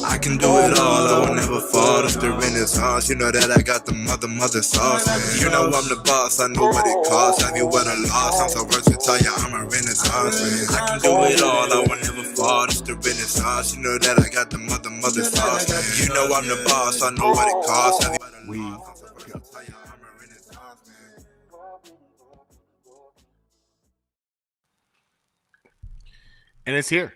I can do it all, I will never fall. It's the Renaissance, you know that I got the mother sauce, man. You know I'm the boss, I know what it costs. Have you ever lost? I'm so versatile, yeah, I'm a Renaissance, man. I can do it all, I will never fall. It's the Renaissance, you know that I got the mother sauce, man. You know I'm the boss, I know what it costs. Have you ever lost? I'm so versatile, yeah, I'm a Renaissance, man. And it's here.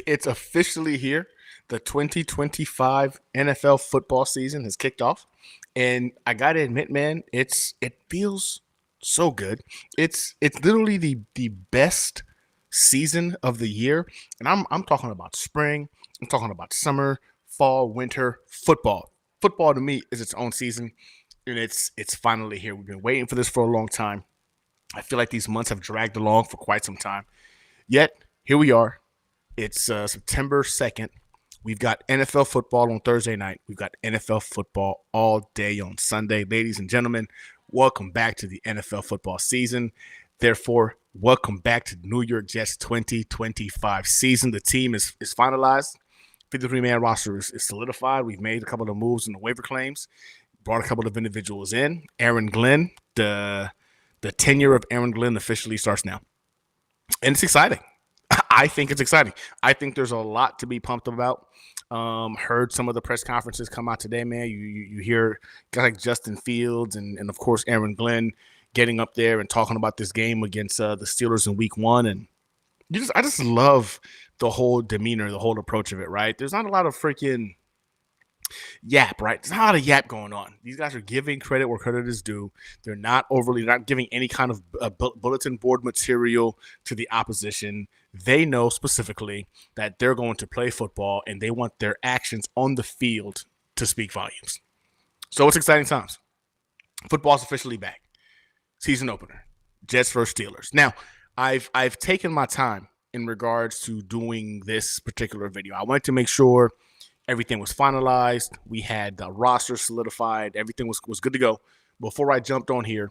It's officially here. The 2025 NFL football season has kicked off. And I gotta admit, man, it feels so good. It's literally the best season of the year. And I'm talking about spring, I'm talking about summer, fall, winter, football. Football to me is its own season, and it's finally here. We've been waiting for this for a long time. I feel like these months have dragged along for quite some time. Yet, here we are. It's September 2nd. We've got NFL football on Thursday night. We've got NFL football all day on Sunday. Ladies and gentlemen, welcome back to the NFL football season. Therefore, welcome back to the New York Jets 2025 season. The team is finalized. 53-man roster is solidified. We've made a couple of moves in the waiver claims, brought a couple of individuals in. Aaron Glenn, the tenure of Aaron Glenn officially starts now. And it's exciting. I think it's exciting. I think there's a lot to be pumped about. Heard some of the press conferences come out today, man. You hear guys like Justin Fields and of course Aaron Glenn getting up there and talking about this game against the Steelers in Week 1, and I just love the whole demeanor, the whole approach of it. Right? There's not a lot of freaking yap, right? There's not a lot of yap going on. These guys are giving credit where credit is due. They're not giving any kind of bulletin board material to the opposition. They know specifically that they're going to play football and they want their actions on the field to speak volumes. So it's exciting times. Football's officially back. Season opener. Jets versus Steelers. Now, I've taken my time in regards to doing this particular video. I wanted to make sure everything was finalized. We had the roster solidified. Everything was good to go before I jumped on here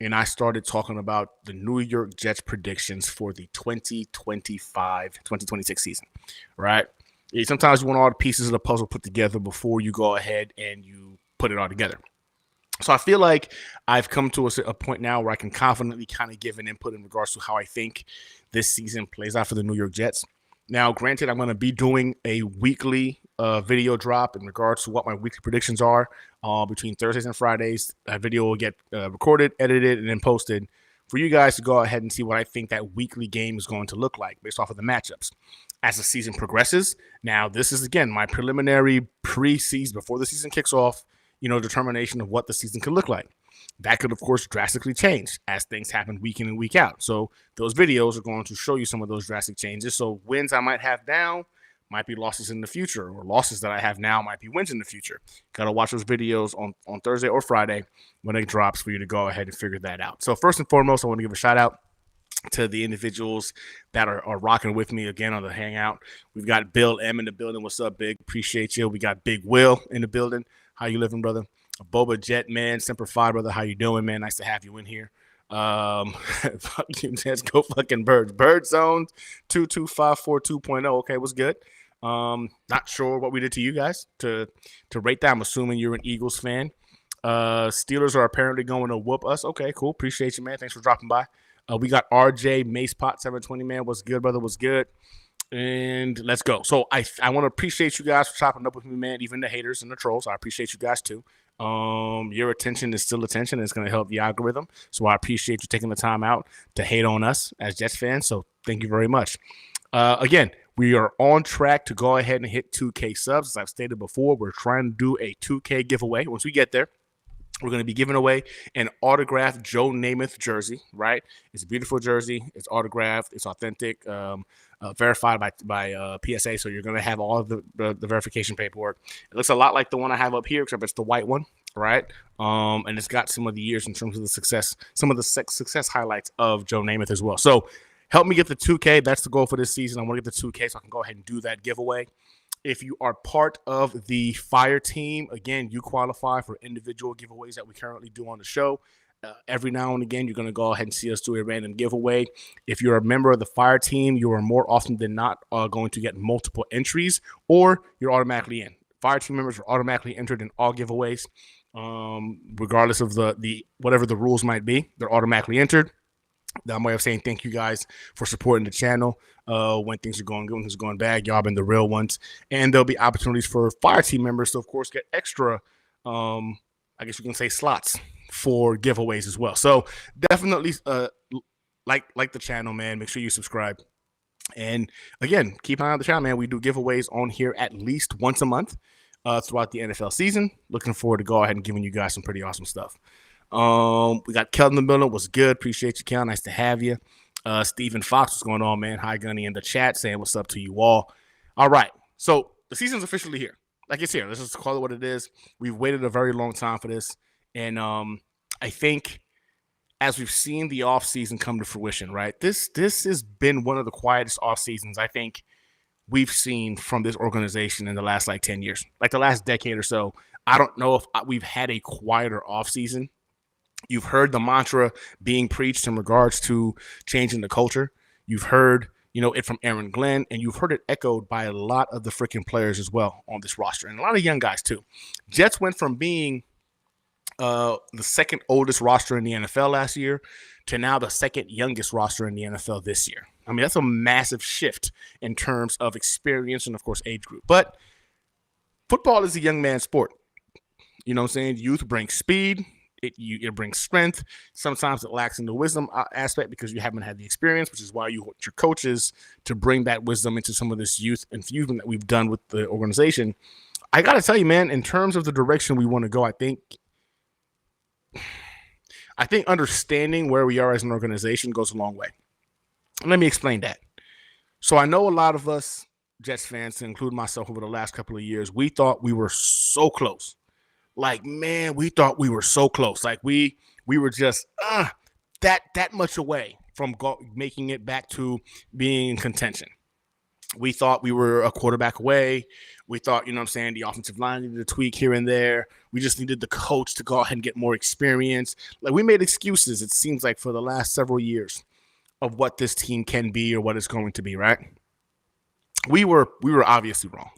and I started talking about the New York Jets predictions for the 2025-2026 season, right? Sometimes you want all the pieces of the puzzle put together before you go ahead and you put it all together. So I feel like I've come to a point now where I can confidently kind of give an input in regards to how I think this season plays out for the New York Jets. Now, granted, I'm going to be doing a weekly video drop in regards to what my weekly predictions are between Thursdays and Fridays. That video will get recorded, edited, and then posted for you guys to go ahead and see what I think that weekly game is going to look like based off of the matchups as the season progresses. Now, this is, again, my preliminary preseason, before the season kicks off, determination of what the season could look like. That could, of course, drastically change as things happen week in and week out. So those videos are going to show you some of those drastic changes. So wins I might have now might be losses in the future, or losses that I have now might be wins in the future. Got to watch those videos on Thursday or Friday when it drops for you to go ahead and figure that out. So first and foremost, I want to give a shout out to the individuals that are rocking with me again on the Hangout. We've got Bill M in the building. What's up, Big? Appreciate you. We got Big Will in the building. How you living, brother? Boba Jet, man. Semper Fi, brother. How you doing, man? Nice to have you in here. Fuck you, Jets. Go fucking Birds. Bird Zone 22542.0. Okay, what's good? Not sure what we did to you guys to rate that. I'm assuming you're an Eagles fan. Steelers are apparently going to whoop us. Okay, cool. Appreciate you, man. Thanks for dropping by. We got RJ Macepot 720, man. What's good, brother? What's good? And let's go. So I want to appreciate you guys for chopping up with me, man. Even the haters and the trolls, I appreciate you guys too. Your attention is still attention. And it's going to help the algorithm. So I appreciate you taking the time out to hate on us as Jets fans. So thank you very much. Again, we are on track to go ahead and hit 2K subs. As I've stated before, we're trying to do a 2K giveaway. Once we get there, we're going to be giving away an autographed Joe Namath jersey, right? It's a beautiful jersey. It's autographed. It's authentic, verified by PSA. So you're going to have all of the verification paperwork. It looks a lot like the one I have up here, except it's the white one, right? And it's got some of the years in terms of the success, some of the success highlights of Joe Namath as well. So help me get the 2K. That's the goal for this season. I want to get the 2K so I can go ahead and do that giveaway. If you are part of the Fire team, again, you qualify for individual giveaways that we currently do on the show. every now and again, you're going to go ahead and see us do a random giveaway. If you're a member of the fire team, you are more often than not going to get multiple entries, or you're automatically in. Fire team members are automatically entered in all giveaways, regardless of the whatever the rules might be. They're automatically entered. That way of saying thank you guys for supporting the channel. When things are going good, when things are going bad, y'all been the real ones. And there'll be opportunities for fire team members to, of course, get extra, I guess you can say, slots for giveaways as well. So definitely like the channel, man. Make sure you subscribe. And again, keep an eye on the channel, man. We do giveaways on here at least once a month throughout the NFL season. Looking forward to go ahead and giving you guys some pretty awesome stuff. We got Kel in the building. What's good? Appreciate you, Kel. Nice to have you. Stephen Fox, what's going on, man? Hi, Gunny in the chat saying what's up to you all. All right. So the season's officially here. Like, it's here. Let's just call it what it is. We've waited a very long time for this. And I think as we've seen the offseason come to fruition, right, this has been one of the quietest off seasons I think we've seen from this organization in the last, 10 years. Like, the last decade or so, I don't know if we've had a quieter offseason. You've heard the mantra being preached in regards to changing the culture. You've heard, it from Aaron Glenn, and you've heard it echoed by a lot of the freaking players as well on this roster, and a lot of young guys too. Jets went from being the second oldest roster in the NFL last year to now the second youngest roster in the NFL this year. I mean, that's a massive shift in terms of experience and, of course, age group. But football is a young man's sport. You know what I'm saying? Youth brings speed. It brings strength. Sometimes it lacks in the wisdom aspect because you haven't had the experience, which is why you want your coaches to bring that wisdom into some of this youth infusion that we've done with the organization. I got to tell you, man, in terms of the direction we want to go, I think understanding where we are as an organization goes a long way. Let me explain that. So I know a lot of us Jets fans, to include myself, over the last couple of years, we thought we were so close. Like, man, we thought we were so close. Like, we were just that much away from making it back to being in contention. We thought we were a quarterback away. We thought, the offensive line needed a tweak here and there. We just needed the coach to go ahead and get more experience. Like, we made excuses, it seems like, for the last several years of what this team can be or what it's going to be, right? We were obviously wrong.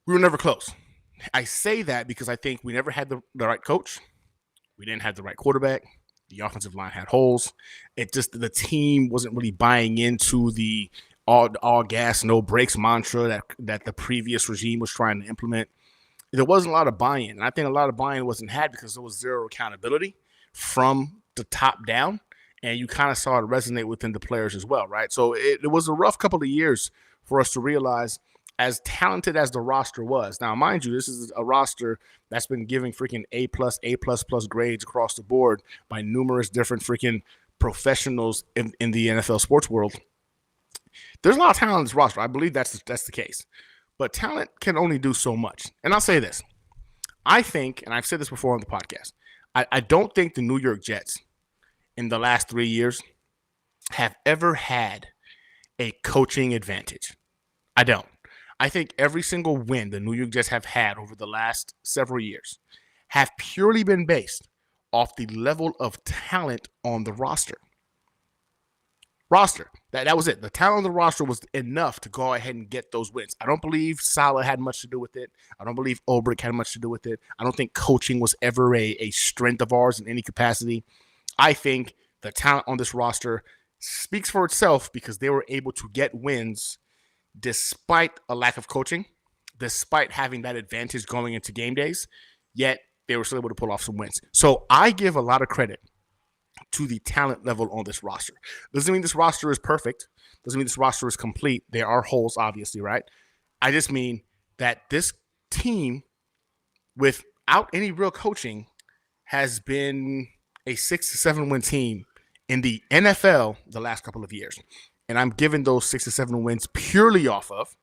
We were never close. I say that because I think we never had the right coach. We didn't have the right quarterback. The offensive line had holes. The team wasn't really buying into the all gas, no brakes mantra that the previous regime was trying to implement. There wasn't a lot of buy-in. And I think a lot of buy-in wasn't had because there was zero accountability from the top down. And you kind of saw it resonate within the players as well, right? So it was a rough couple of years for us to realize, as talented as the roster was. Now, mind you, this is a roster that's been giving freaking A+, A++ grades across the board by numerous different freaking professionals in the NFL sports world. There's a lot of talent in this roster. I believe that's the case. But talent can only do so much. And I'll say this. I think, and I've said this before on the podcast, I don't think the New York Jets in the last 3 years have ever had a coaching advantage. I don't. I think every single win the New York Jets have had over the last several years have purely been based off the level of talent on the roster. That was it. The talent on the roster was enough to go ahead and get those wins. I don't believe Saleh had much to do with it. I don't believe Ulbrich had much to do with it. I don't think coaching was ever a strength of ours in any capacity. I think the talent on this roster speaks for itself because they were able to get wins despite a lack of coaching, despite having that advantage going into game days, yet they were still able to pull off some wins. So I give a lot of credit to the talent level on this roster. Doesn't mean this roster is perfect. Doesn't mean this roster is complete. There are holes, obviously, right? I just mean that this team, without any real coaching, has been a 6 to 7 win team in the NFL the last couple of years. And I'm giving those 6 to 7 wins purely off of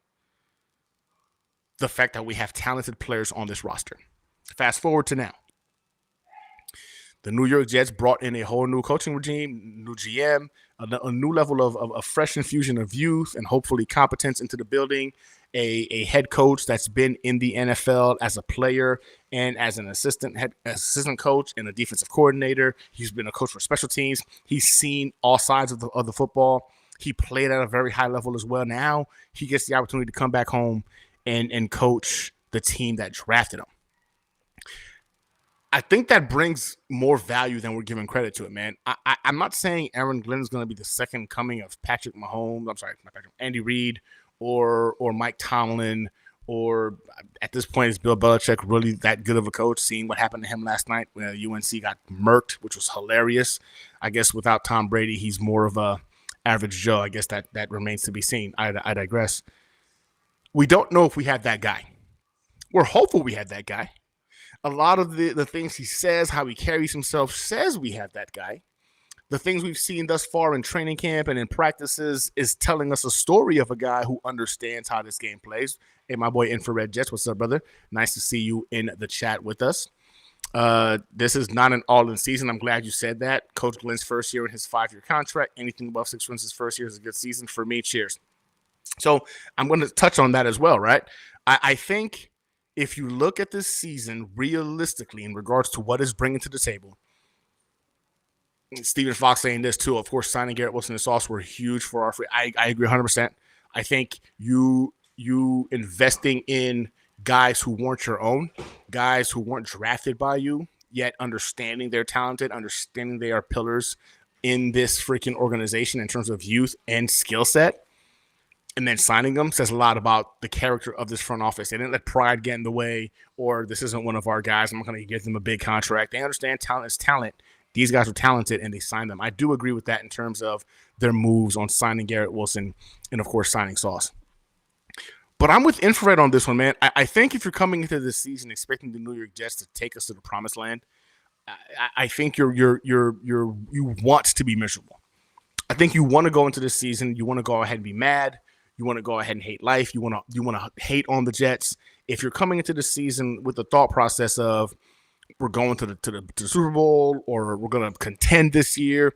the fact that we have talented players on this roster. Fast forward to now. The New York Jets brought in a whole new coaching regime, new GM, a new level of fresh infusion of youth and hopefully competence into the building. a head coach that's been in the NFL as a player and as an assistant coach and a defensive coordinator. He's been a coach for special teams. He's seen all sides of the football. He played at a very high level as well. Now he gets the opportunity to come back home and coach the team that drafted him. I think that brings more value than we're giving credit to it, man. I'm not saying Aaron Glenn is going to be the second coming of Patrick Mahomes. I'm sorry, not Patrick, Andy Reid or Mike Tomlin, or at this point, is Bill Belichick really that good of a coach? Seeing what happened to him last night when UNC got murked, which was hilarious. I guess without Tom Brady, he's more of a average Joe. I guess that remains to be seen. I digress. We don't know if we have that guy. We're hopeful we have that guy. A lot of the things he says, how he carries himself, says we have that guy. The things we've seen thus far in training camp and in practices is telling us a story of a guy who understands how this game plays. Hey, my boy Infrared Jets, what's up, brother? Nice to see you in the chat with us. This is not an all-in season. I'm glad you said that. Coach Glenn's first year in his 5-year contract. Anything above 6 wins his first year is a good season for me. Cheers. So I'm going to touch on that as well, right? I think if you look at this season realistically in regards to what it's bringing to the table, Stephen Fox saying this too, of course, signing Garrett Wilson and Sauce were huge for our free. I agree 100%. I think you investing in guys who weren't your own, guys who weren't drafted by you, yet understanding they're talented, understanding they are pillars in this freaking organization in terms of youth and skill set, and then signing them says a lot about the character of this front office. They didn't let pride get in the way, or this isn't one of our guys, I'm not going to give them a big contract. They understand talent is talent. These guys are talented, and they signed them. I do agree with that in terms of their moves on signing Garrett Wilson and, of course, signing Sauce. But I'm with Infrared on this one, man. I think if you're coming into this season expecting the New York Jets to take us to the promised land, I think you want to be miserable. I think you want to go into this season. You want to go ahead and be mad. You want to go ahead and hate life. You want to hate on the Jets. If you're coming into the season with the thought process of we're going to the Super Bowl, or we're going to contend this year,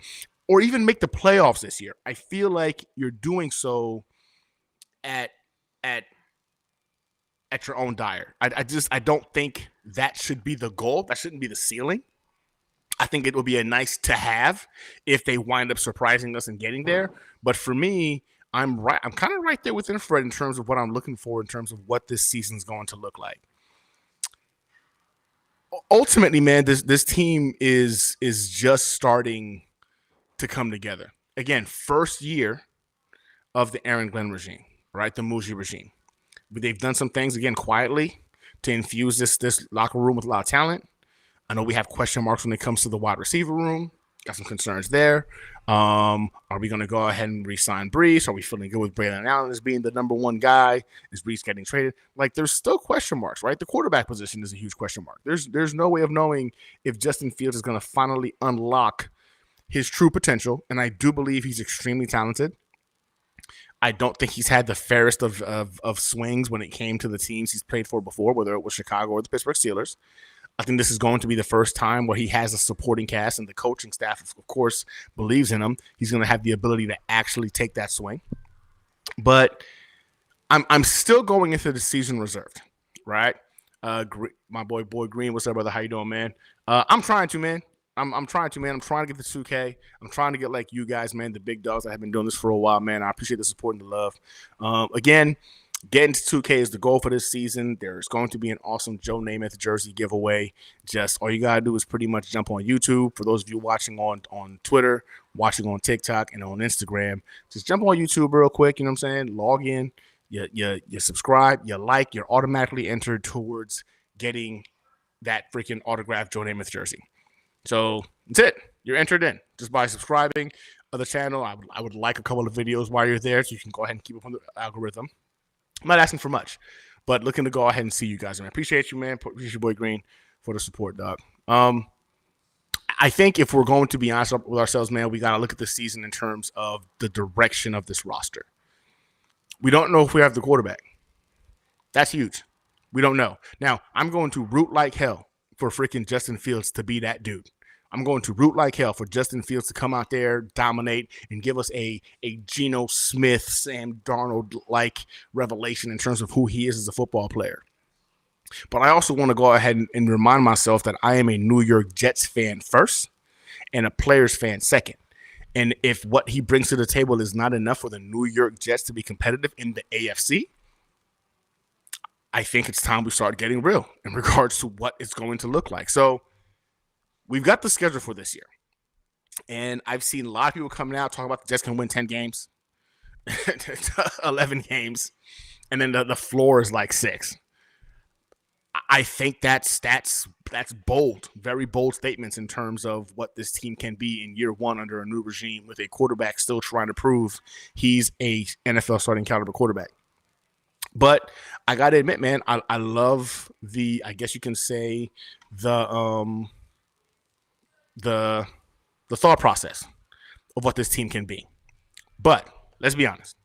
or even make the playoffs this year, I feel like you're doing so at your own dire. I don't think that should be the goal. That shouldn't be the ceiling. I think it would be a nice to have if they wind up surprising us and getting there. But for me, I'm kind of right there with Infrared in terms of what I'm looking for in terms of what this season's going to look like. Ultimately, man, this team is just starting to come together. Again, first year of the Aaron Glenn regime, right? The Muji regime. But they've done some things, again, quietly to infuse this locker room with a lot of talent. I know we have question marks when it comes to the wide receiver room. Got some concerns there. Are we going to go ahead and re-sign Brees? Are we feeling good with Braylon Allen as being the number one guy? Is Brees getting traded? Like, there's still question marks, right? The quarterback position is a huge question mark. There's no way of knowing if Justin Fields is going to finally unlock his true potential, and I do believe he's extremely talented. I don't think he's had the fairest of swings when it came to the teams he's played for before, whether it was Chicago or the Pittsburgh Steelers. I think this is going to be the first time where he has a supporting cast, and the coaching staff, of course, believes in him. He's going to have the ability to actually take that swing. But I'm still going into the season reserved, right? My boy Green, what's up, brother? How you doing, man? I'm trying to, man. I'm trying to, man. I'm trying to get the 2K. I'm trying to get like you guys, man, the big dogs that have been doing this for a while, man. I appreciate the support and the love. Again, getting to 2K is the goal for this season. There's going to be an awesome Joe Namath jersey giveaway. Just all you got to do is pretty much jump on YouTube. For those of you watching on Twitter, watching on TikTok, and on Instagram, just jump on YouTube real quick. You know what I'm saying? Log in. You subscribe. You like. You're automatically entered towards getting that freaking autographed Joe Namath jersey. So that's it. You're entered in just by subscribing to the channel. I would like a couple of videos while you're there so you can go ahead and keep up on the algorithm. I'm not asking for much, but looking to go ahead and see you guys. And I appreciate you, man. Appreciate your boy Green for the support, dog. I think if we're going to be honest with ourselves, man, we got to look at the season in terms of the direction of this roster. We don't know if we have the quarterback. That's huge. We don't know. Now, I'm going to root like hell for freaking Justin Fields to be that dude, I'm going to root like hell for Justin Fields to come out there, dominate, and give us a Geno Smith, Sam Darnold-like revelation in terms of who he is as a football player. But I also want to go ahead and remind myself that I am a New York Jets fan first and a Players fan second. And if what he brings to the table is not enough for the New York Jets to be competitive in the AFC, I think it's time we start getting real in regards to what it's going to look like. So we've got the schedule for this year. And I've seen a lot of people coming out talking about the Jets can win 10 games, 11 games, and then the floor is like 6. I think that's bold, very bold statements in terms of what this team can be in year one under a new regime with a quarterback still trying to prove he's a NFL starting caliber quarterback. But I got to admit, man, I love I guess you can say the thought process of what this team can be. But let's be honest.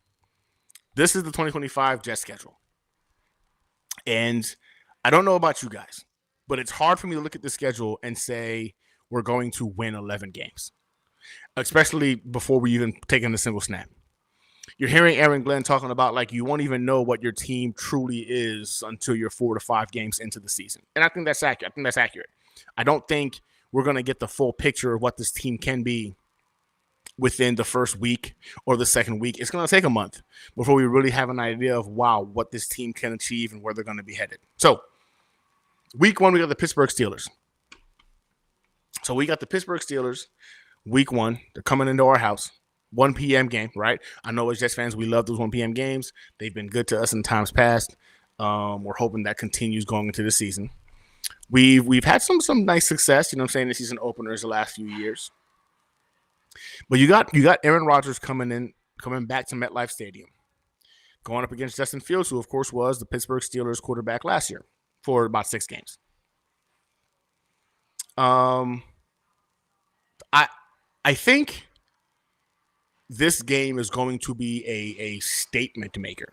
This is the 2025 Jets schedule. And I don't know about you guys, but it's hard for me to look at the schedule and say we're going to win 11 games, especially before we even take in a single snap. You're hearing Aaron Glenn talking about like you won't even know what your team truly is until you're 4 to 5 games into the season. And I think that's accurate. I don't think we're going to get the full picture of what this team can be within the first week or the second week. It's going to take a month before we really have an idea of, wow, what this team can achieve and where they're going to be headed. So week 1, we got the Pittsburgh Steelers. Week 1. They're coming into our house. 1 p.m. game, right? I know as Jets fans, we love those 1 p.m. games. They've been good to us in times past. We're hoping that continues going into the season. We've had some nice success, you know what I'm saying, the season openers the last few years. But you got Aaron Rodgers coming back to MetLife Stadium, going up against Justin Fields, who of course was the Pittsburgh Steelers quarterback last year for about 6 games. I think this game is going to be a statement maker.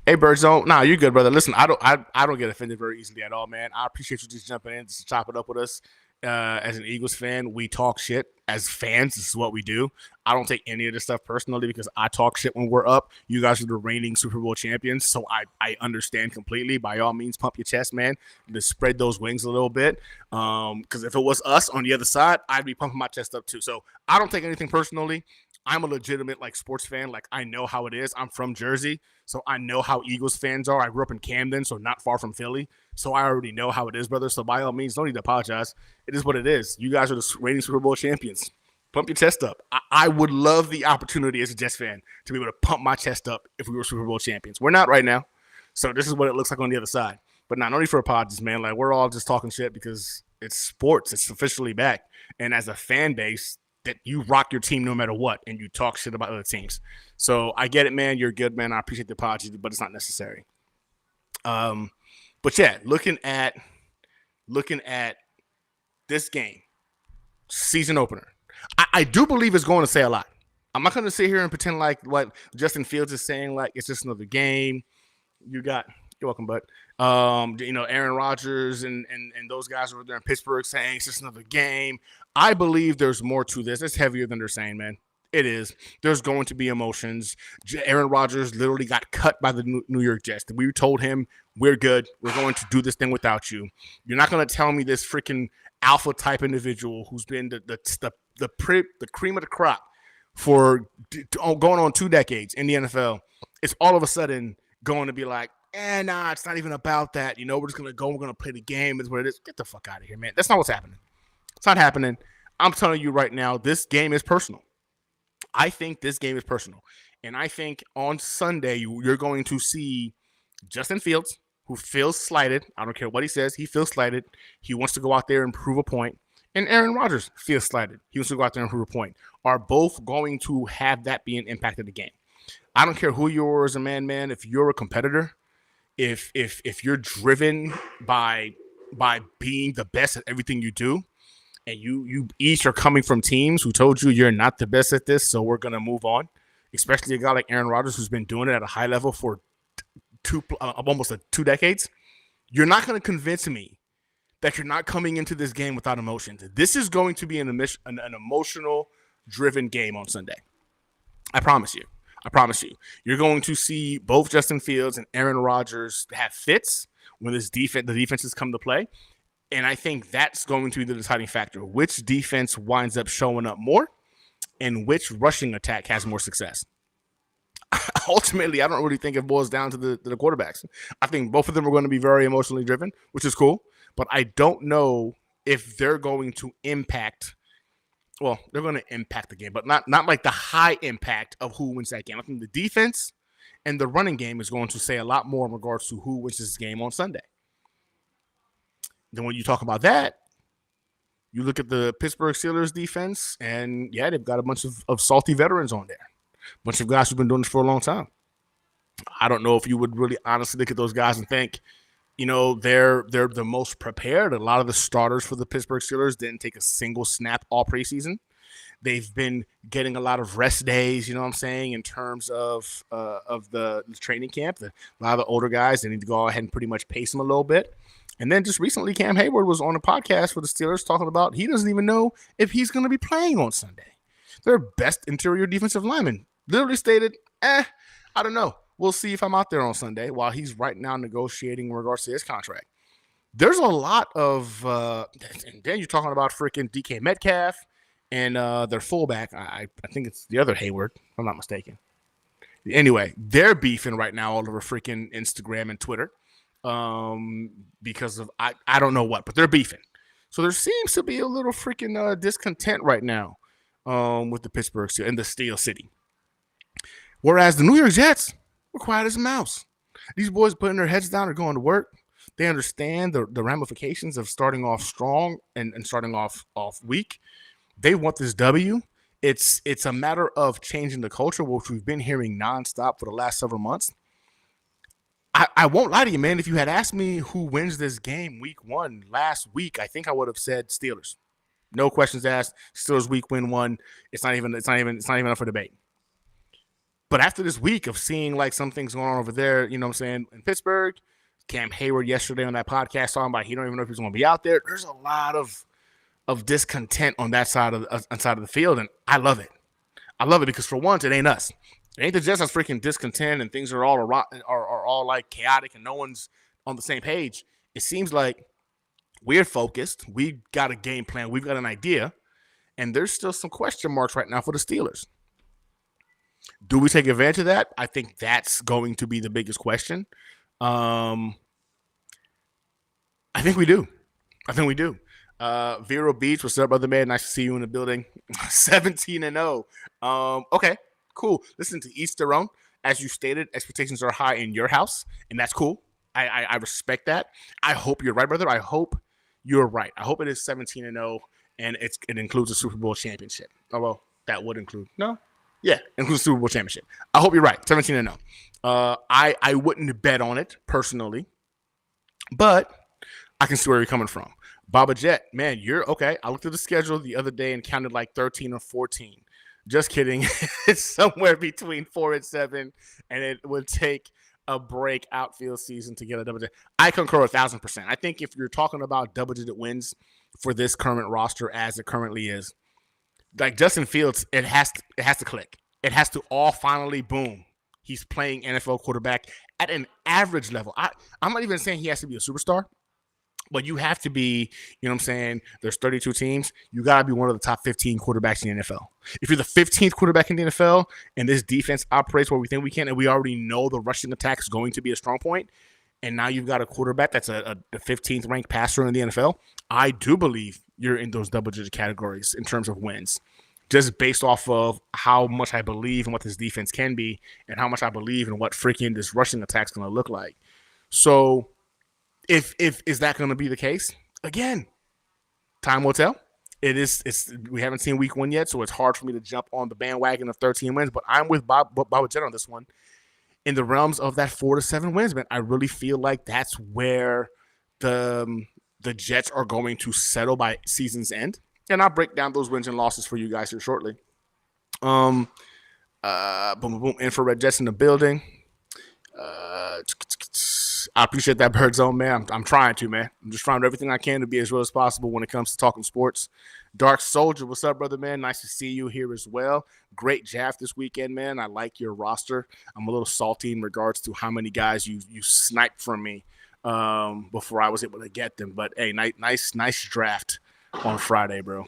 Hey, Birdzone. Nah, you're good, brother. Listen, I don't get offended very easily at all, man. I appreciate you just jumping in, just to chop it up with us. As an Eagles fan, we talk shit. As fans, this is what we do. I don't take any of this stuff personally because I talk shit when we're up. You guys are the reigning Super Bowl champions, so I understand completely. By all means, pump your chest, man. Just spread those wings a little bit. Because if it was us on the other side, I'd be pumping my chest up too. So I don't take anything personally. I'm a legitimate sports fan. I know how it is. I'm from Jersey, so I know how Eagles fans are. I grew up in Camden, so not far from Philly. So I already know how it is, brother. So by all means, don't need to apologize. It is what it is. You guys are the reigning Super Bowl champions. Pump your chest up. I would love the opportunity as a Jets fan to be able to pump my chest up if we were Super Bowl champions. We're not right now. So this is what it looks like on the other side. But no need for apologies, man. We're all just talking shit because it's sports. It's officially back. And as a fan base, that you rock your team no matter what, and you talk shit about other teams. So I get it, man. You're good, man. I appreciate the apology, but it's not necessary. But yeah, looking at this game, season opener, I do believe it's going to say a lot. I'm not going to sit here and pretend like what Justin Fields is saying, it's just another game. You're welcome, bud. Aaron Rodgers and those guys over there in Pittsburgh saying it's just another game. I believe there's more to this. It's heavier than they're saying, man. It is. There's going to be emotions. Aaron Rodgers literally got cut by the New York Jets. We told him, we're good. We're going to do this thing without you. You're not going to tell me this freaking alpha type individual who's been the cream of the crop for going on 2 decades in the NFL. It's all of a sudden going to be like, nah, it's not even about that. We're just going to go. We're going to play the game. It's what it is. Get the fuck out of here, man. That's not what's happening. It's not happening. I'm telling you right now, this game is personal. I think this game is personal. And I think on Sunday, you're going to see Justin Fields, who feels slighted. I don't care what he says. He feels slighted. He wants to go out there and prove a point. And Aaron Rodgers feels slighted. He wants to go out there and prove a point. Are both going to have that be an impact of the game. I don't care who you are as a man. If you're a competitor, if you're driven by being the best at everything you do, and you each are coming from teams who told you you're not the best at this, so we're going to move on, especially a guy like Aaron Rodgers who's been doing it at a high level for almost 2 decades, you're not going to convince me that you're not coming into this game without emotions. This is going to be an emotional-driven game on Sunday. I promise you. You're going to see both Justin Fields and Aaron Rodgers have fits when the defenses come to play. And I think that's going to be the deciding factor. Which defense winds up showing up more and which rushing attack has more success. Ultimately, I don't really think it boils down to the quarterbacks. I think both of them are going to be very emotionally driven, which is cool. But I don't know if they're going to impact. Well, they're going to impact the game, but not like the high impact of who wins that game. I think the defense and the running game is going to say a lot more in regards to who wins this game on Sunday. Then when you talk about that, you look at the Pittsburgh Steelers defense, and yeah, they've got a bunch of salty veterans on there. A bunch of guys who've been doing this for a long time. I don't know if you would really honestly look at those guys and think, they're the most prepared. A lot of the starters for the Pittsburgh Steelers didn't take a single snap all preseason. They've been getting a lot of rest days, you know what I'm saying, in terms of the training camp. A lot of the older guys, they need to go ahead and pretty much pace them a little bit. And then just recently, Cam Hayward was on a podcast for the Steelers talking about he doesn't even know if he's going to be playing on Sunday. Their best interior defensive lineman literally stated, I don't know. We'll see if I'm out there on Sunday, while he's right now negotiating in regards to his contract. There's a lot of and then you're talking about freaking DK Metcalf and their fullback. I think it's the other Hayward, if I'm not mistaken. Anyway, they're beefing right now all over freaking Instagram and Twitter because of I don't know what, but they're beefing. So there seems to be a little freaking discontent right now with the Pittsburgh Steelers and the Steel City. Whereas the New York Jets were quiet as a mouse. These boys putting their heads down, are going to work. They understand the ramifications of starting off strong and starting off weak. They want this W. It's a matter of changing the culture, which we've been hearing nonstop for the last several months. I won't lie to you, man. If you had asked me who wins this game week 1 last week, I think I would have said Steelers. No questions asked. Steelers week win 1. It's not even up for debate. But after this week of seeing like some things going on over there, you know what I'm saying, in Pittsburgh, Cam Hayward yesterday on that podcast talking about he don't even know if he's going to be out there. There's a lot of discontent on that side of the field, and I love it. I love it because for once, it ain't us. It ain't the Jets that's freaking discontent and things are all like chaotic and no one's on the same page. It seems like we're focused. We've got a game plan. We've got an idea, and there's still some question marks right now for the Steelers. Do we take advantage of that? I think that's going to be the biggest question. I think we do. Vero Beach, what's up, brother man? Nice to see you in the building. 17-0. Okay, cool. Listen, to each their own. As you stated, expectations are high in your house, and that's cool. I respect that. I hope you're right, brother. I hope you're right. I hope it is 17-0, and it includes a Super Bowl championship. Oh, well, that would include. No? Yeah, includes Super Bowl championship. I hope you're right. 17-0. I wouldn't bet on it personally, but I can see where you're coming from. Baba Jet, man, you're okay. I looked at the schedule the other day and counted like 13 or 14. Just kidding. It's somewhere between 4 and 7, and it would take a break outfield season to get a double digit. I concur 1,000%. I think if you're talking about double-digit wins for this current roster as it currently is, like Justin Fields, it has to click. It has to all finally boom. He's playing NFL quarterback at an average level. I'm not even saying he has to be a superstar, but you have to be, you know what I'm saying? There's 32 teams. You got to be one of the top 15 quarterbacks in the NFL. If you're the 15th quarterback in the NFL and this defense operates where we think we can, and we already know the rushing attack is going to be a strong point, and now you've got a quarterback that's a 15th ranked passer in the NFL, I do believe you're in those double-digit categories in terms of wins, just based off of how much I believe in what this defense can be and how much I believe in what freaking this rushing attack is going to look like. So if is that going to be the case? Again, time will tell. We haven't seen week 1 yet, so it's hard for me to jump on the bandwagon of 13 wins, but I'm with Bob Jet on this one. In the realms of that 4 to 7 wins, man, I really feel like that's where the Jets are going to settle by season's end. And I'll break down those wins and losses for you guys here shortly. Boom, boom, boom. Infrared Jets in the building. I appreciate that, Bird Zone, man. I'm trying to, man. I'm just trying to do everything I can to be as real as possible when it comes to talking sports. Dark Soldier, what's up, brother, man? Nice to see you here as well. Great draft this weekend, man. I like your roster. I'm a little salty in regards to how many guys you sniped from me before I was able to get them. But hey, nice draft on Friday, bro.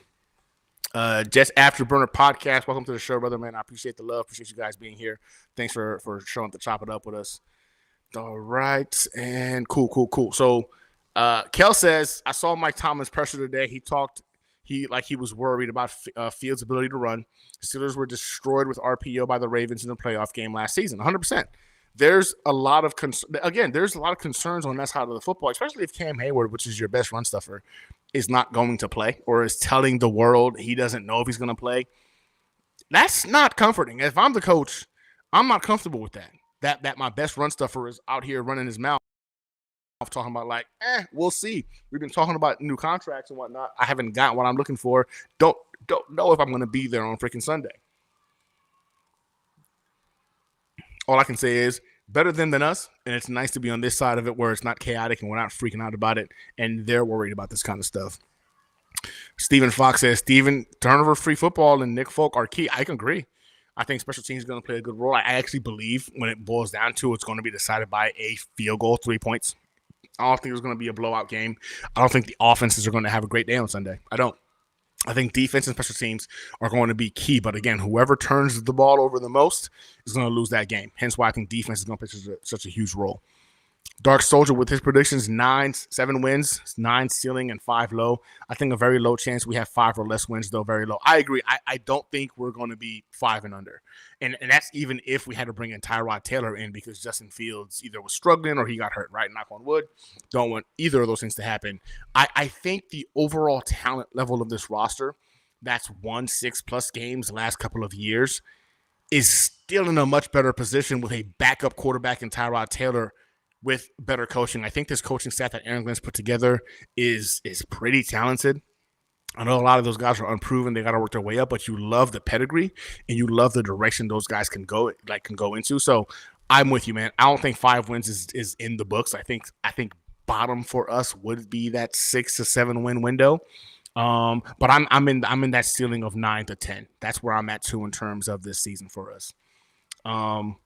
Just Afterburner Podcast. Welcome to the show, brother, man. I appreciate the love. Appreciate you guys being here. Thanks for showing up to chop it up with us. All right, and cool. So, Kel says, I saw Mike Tomlin's pressure today. He was worried about Fields' ability to run. Steelers were destroyed with RPO by the Ravens in the playoff game last season. 100%. There's a lot of concerns on that side of the football, especially if Cam Hayward, which is your best run stuffer, is not going to play or is telling the world he doesn't know if he's going to play. That's not comforting. If I'm the coach, I'm not comfortable with that. That my best run stuffer is out here running his mouth talking about like, we'll see. We've been talking about new contracts and whatnot. I haven't got what I'm looking for. Don't know if I'm going to be there on freaking Sunday. All I can say is better than us, and it's nice to be on this side of it where it's not chaotic and we're not freaking out about it, and they're worried about this kind of stuff. Stephen Fox says, Steven, turnover-free football and Nick Folk are key. I can agree. I think special teams is going to play a good role. I actually believe when it boils down to it, it's going to be decided by a field goal, 3 points. I don't think it's going to be a blowout game. I don't think the offenses are going to have a great day on Sunday. I don't. I think defense and special teams are going to be key. But again, whoever turns the ball over the most is going to lose that game. Hence why I think defense is going to play such a huge role. Dark Soldier with his predictions, 7 wins, 9 ceiling, and 5 low. I think a very low chance we have 5 or less wins, though very low. I agree. I don't think we're going to be 5 and under. And that's even if we had to bring in Tyrod Taylor in because Justin Fields either was struggling or he got hurt, right? Knock on wood. Don't want either of those things to happen. I think the overall talent level of this roster that's won 6+ games the last couple of years is still in a much better position with a backup quarterback in Tyrod Taylor with better coaching. I think this coaching staff that Aaron Glenn's put together is pretty talented. I know a lot of those guys are unproven. They got to work their way up, but you love the pedigree and you love the direction those guys can go into. So I'm with you, man. I don't think 5 wins is in the books. I think bottom for us would be that 6 to 7 win window. But I'm in that ceiling of 9 to 10. That's where I'm at too in terms of this season for us. Oh,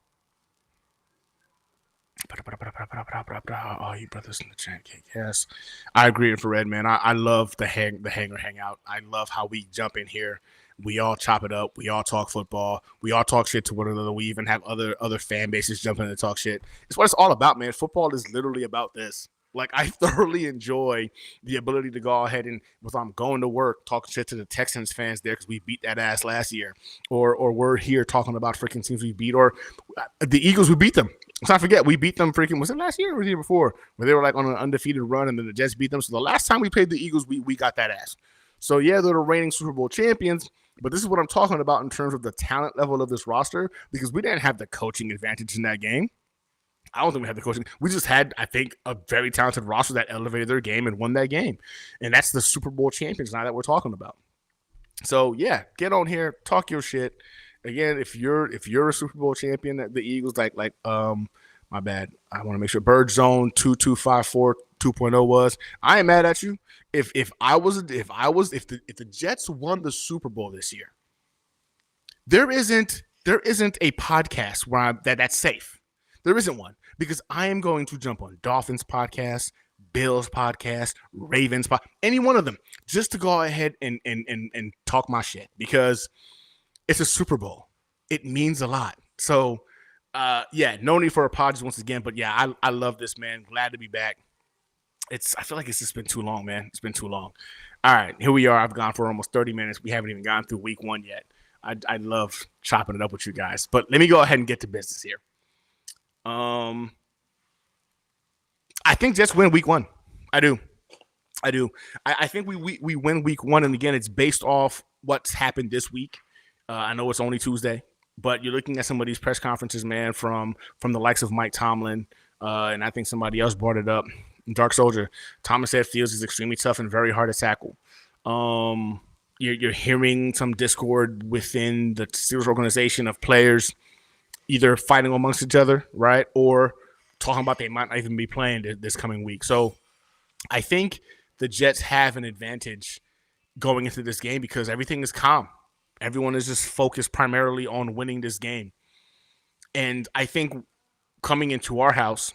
you brothers in the chat, yes, I agree, Infrared, man. I love the Hangar HangOut. I love how we jump in here. We all chop it up. We all talk football. We all talk shit to one another. We even have other fan bases jump in and talk shit. It's what it's all about, man. Football is literally about this. Like, I thoroughly enjoy the ability to go ahead and, if I'm going to work, talking shit to the Texans fans there because we beat that ass last year. Or we're here talking about freaking teams we beat. Or the Eagles, we beat them. Let's not forget, we beat them freaking, was it last year or the year before? Where they were like on an undefeated run and then the Jets beat them. So the last time we played the Eagles, we got that ass. So, yeah, they're the reigning Super Bowl champions. But this is what I'm talking about in terms of the talent level of this roster because we didn't have the coaching advantage in that game. I don't think we had the coaching. We just had, I think, a very talented roster that elevated their game and won that game. And that's the Super Bowl champions now that we're talking about. So, yeah, get on here, talk your shit. Again, if you're a Super Bowl champion, the Eagles, my bad. I want to make sure Bird Zone 2254 2.0 was. I ain't mad at you. If the Jets won the Super Bowl this year, there isn't a podcast where that's safe. There isn't one because I am going to jump on Dolphins podcast, Bills podcast, Ravens podcast, any one of them, just to go ahead and talk my shit because it's a Super Bowl. It means a lot. So, no need for apologies once again, but yeah, I love this, man. Glad to be back. I feel like it's just been too long, man. It's been too long. All right, here we are. I've gone for almost 30 minutes. We haven't even gone through week 1 yet. I love chopping it up with you guys, but let me go ahead and get to business here. I think Jets win week 1. I do. I think we win week 1, and again, it's based off what's happened this week. I know it's only Tuesday, but you're looking at some of these press conferences, man, from the likes of Mike Tomlin, and I think somebody else brought it up. Dark Soldier. Thomas said Fields is extremely tough and very hard to tackle. You're hearing some discord within the Steelers organization of players either fighting amongst each other, right, or talking about they might not even be playing this coming week. So I think the Jets have an advantage going into this game because everything is calm. Everyone is just focused primarily on winning this game. And I think coming into our house,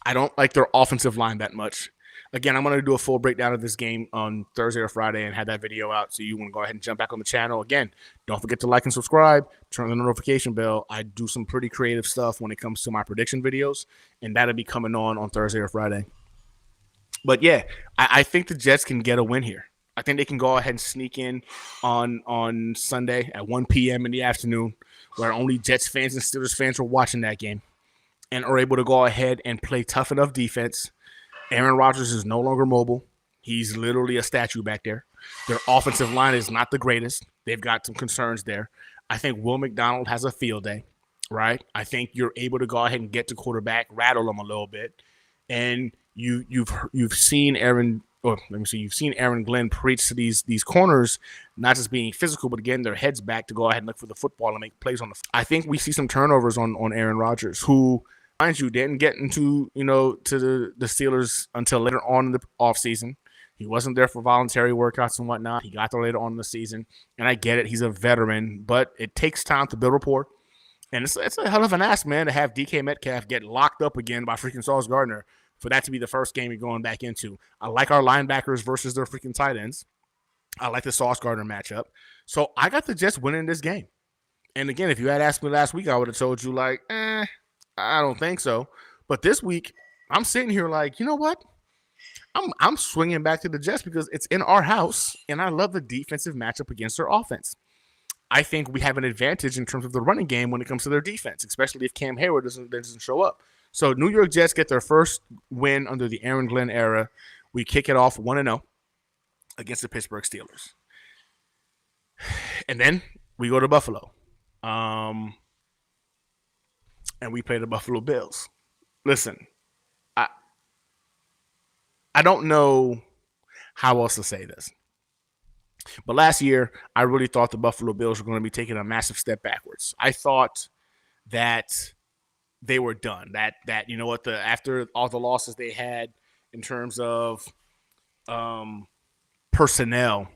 I don't like their offensive line that much. Again, I'm going to do a full breakdown of this game on Thursday or Friday and have that video out. So you want to go ahead and jump back on the channel. Again, don't forget to like and subscribe. Turn on the notification bell. I do some pretty creative stuff when it comes to my prediction videos, and that'll be coming on Thursday or Friday. But yeah, I think the Jets can get a win here. I think they can go ahead and sneak in on Sunday at 1 p.m. in the afternoon, where only Jets fans and Steelers fans are watching that game, and are able to go ahead and play tough enough defense. Aaron Rodgers is no longer mobile. He's literally a statue back there. Their offensive line is not the greatest. They've got some concerns there. I think Will McDonald has a field day, right? I think you're able to go ahead and get to quarterback, rattle him a little bit, and you've seen Aaron. You've seen Aaron Glenn preach to these corners, not just being physical, but getting their heads back to go ahead and look for the football and make plays on the. I think we see some turnovers on Aaron Rodgers, who, mind you, didn't get into to the Steelers until later on in the offseason. He wasn't there for voluntary workouts and whatnot. He got there later on in the season, and I get it. He's a veteran, but it takes time to build rapport. And it's a hell of an ask, man, to have DK Metcalf get locked up again by freaking Sauce Gardner for that to be the first game you're going back into. I like our linebackers versus their freaking tight ends. I like the Sauce Gardner matchup. So I got the Jets winning this game. And again, if you had asked me last week, I would have told you I don't think so. But this week, I'm sitting here like, you know what? I'm swinging back to the Jets because it's in our house, and I love the defensive matchup against their offense. I think we have an advantage in terms of the running game when it comes to their defense, especially if Cam Hayward doesn't show up. So New York Jets get their first win under the Aaron Glenn era. We kick it off 1-0 against the Pittsburgh Steelers. And then we go to Buffalo. And we play the Buffalo Bills. Listen, I don't know how else to say this. But last year, I really thought the Buffalo Bills were going to be taking a massive step backwards. I thought that they were done. That you know what, after all the losses they had in terms of personnel,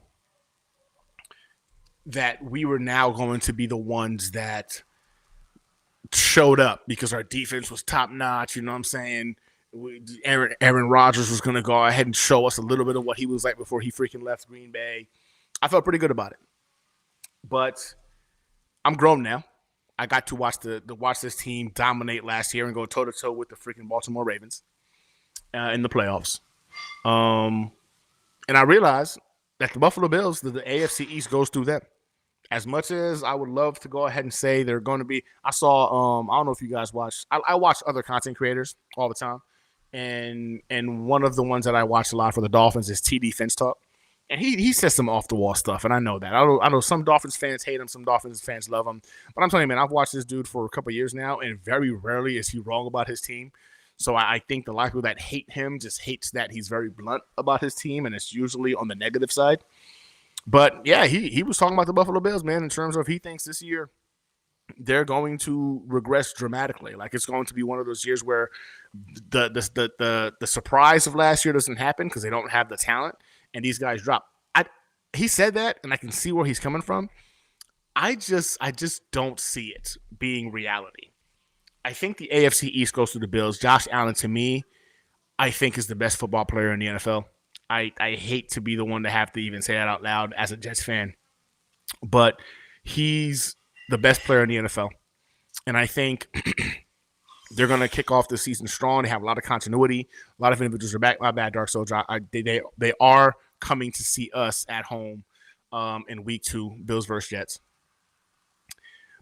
that we were now going to be the ones that showed up because our defense was top notch. You know what I'm saying? Aaron Rodgers was going to go ahead and show us a little bit of what he was like before he freaking left Green Bay. I felt pretty good about it, but I'm grown now. I got to watch watch this team dominate last year and go toe to toe with the freaking Baltimore Ravens in the playoffs. And I realized that the Buffalo Bills, the AFC East goes through them. As much as I would love to go ahead and say they're going to be, I saw, I don't know if you guys watch, I watch other content creators all the time. And one of the ones that I watch a lot for the Dolphins is TD Finch Talk. And he says some off the wall stuff, and I know that. I know some Dolphins fans hate him, some Dolphins fans love him. But I'm telling you, man, I've watched this dude for a couple of years now, and very rarely is he wrong about his team. So I think the lot of people that hate him just hates that he's very blunt about his team, and it's usually on the negative side. But yeah, he was talking about the Buffalo Bills, man, in terms of he thinks this year they're going to regress dramatically. Like it's going to be one of those years where the surprise of last year doesn't happen because they don't have the talent. And these guys drop. He said that, and I can see where he's coming from. I just don't see it being reality. I think the AFC East goes to the Bills. Josh Allen, to me, I think is the best football player in the NFL. I hate to be the one to have to even say that out loud as a Jets fan, but he's the best player in the NFL. And I think they're going to kick off the season strong. They have a lot of continuity. A lot of individuals are back. My bad, Dark Soldier. They are coming to see us at home in week 2, Bills versus Jets.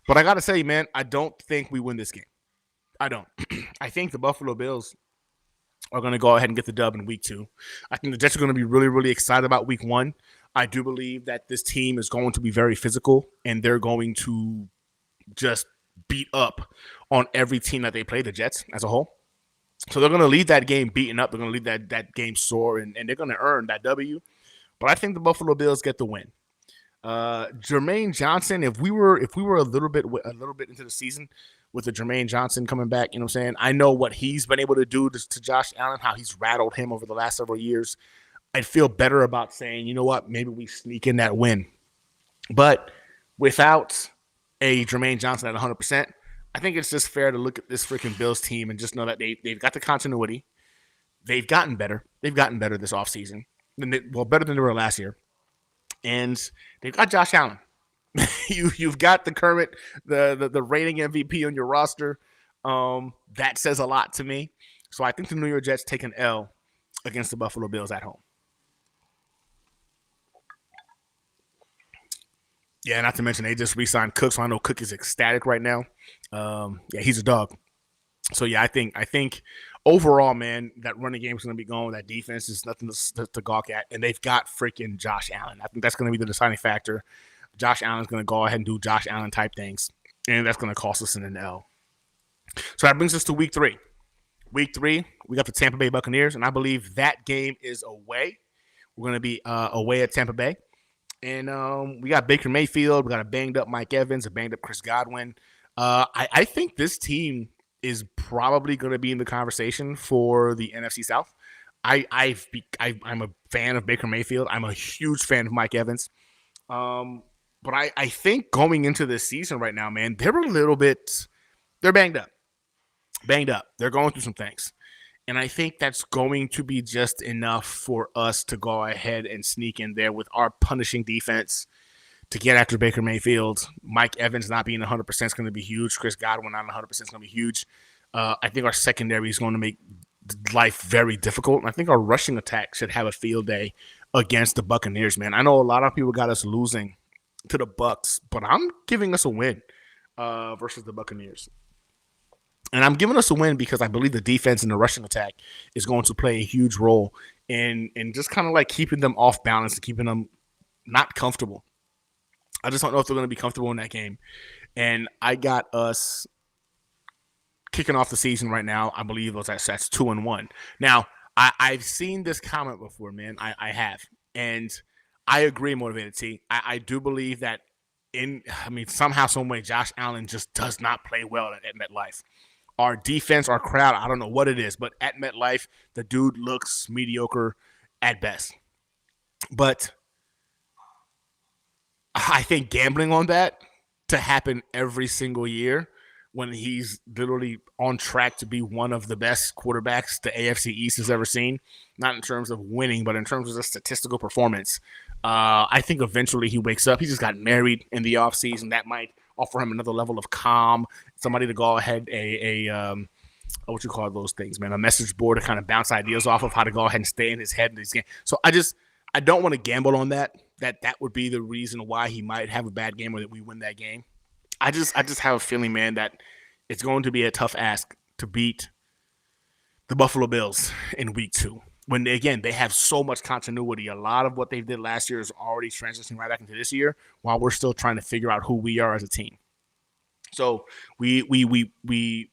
But I got to say, man, I don't think we win this game. I don't. I think the Buffalo Bills are going to go ahead and get the dub in week 2. I think the Jets are going to be really, really excited about week 1. I do believe that this team is going to be very physical, and they're going to just beat up on every team that they play, the Jets as a whole. So they're going to leave that game beaten up. They're going to leave that game sore, and they're going to earn that W. But I think the Buffalo Bills get the win. Jermaine Johnson, if we were a little bit into the season, with the Jermaine Johnson coming back. You know what I'm saying? I know what he's been able to do to Josh Allen, how he's rattled him over the last several years. I'd feel better about saying, you know what, maybe we sneak in that win. But without a Jermaine Johnson at 100%, I think it's just fair to look at this freaking Bills team and just know that they've got the continuity. They've gotten better. They've gotten better this offseason. Better than they were last year. And they've got Josh Allen. You've got the current the reigning MVP on your roster. That says a lot to me. So I think the New York Jets take an L against the Buffalo Bills at home. Yeah, not to mention they just re-signed Cook, so I know Cook is ecstatic right now. Yeah, he's a dog. So yeah, I think overall, man, that running game is going to be going. That defense is nothing to gawk at, and they've got freaking Josh Allen. I think that's going to be the deciding factor. Josh Allen's going to go ahead and do Josh Allen type things, and that's going to cost us an L. So that brings us to week 3. Week 3, we got the Tampa Bay Buccaneers, and I believe that game is away. We're going to be away at Tampa Bay. And we got Baker Mayfield. We got a banged-up Mike Evans, a banged-up Chris Godwin. I think this team is probably going to be in the conversation for the NFC South. I'm a fan of Baker Mayfield. I'm a huge fan of Mike Evans. But I think going into this season right now, man, they're banged up. They're going through some things. And I think that's going to be just enough for us to go ahead and sneak in there with our punishing defense to get after Baker Mayfield. Mike Evans not being 100% is going to be huge. Chris Godwin not 100% is going to be huge. I think our secondary is going to make life very difficult. And I think our rushing attack should have a field day against the Buccaneers, man. I know a lot of people got us losing to the Bucks, but I'm giving us a win versus the Buccaneers. And I'm giving us a win because I believe the defense and the rushing attack is going to play a huge role in just kind of like keeping them off balance and keeping them not comfortable. I just don't know if they're going to be comfortable in that game. And I got us kicking off the season right now. I believe that's 2-1. Now, I've seen this comment before, man. I have. And I agree, Motivated T. I do believe that somehow, some way, Josh Allen just does not play well at MetLife. Our defense, our crowd, I don't know what it is, but at MetLife, the dude looks mediocre at best. But I think gambling on that to happen every single year when he's literally on track to be one of the best quarterbacks the AFC East has ever seen, not in terms of winning, but in terms of the statistical performance. I think eventually he wakes up. He just got married in the offseason. That might offer him another level of calm, somebody to go ahead, what you call those things, man, a message board to kind of bounce ideas off of how to go ahead and stay in his head in these games. So I don't want to gamble on that would be the reason why he might have a bad game or that we win that game. I just have a feeling, man, that it's going to be a tough ask to beat the Buffalo Bills in week 2. When, again, they have so much continuity. A lot of what they did last year is already transitioning right back into this year while we're still trying to figure out who we are as a team. So we beat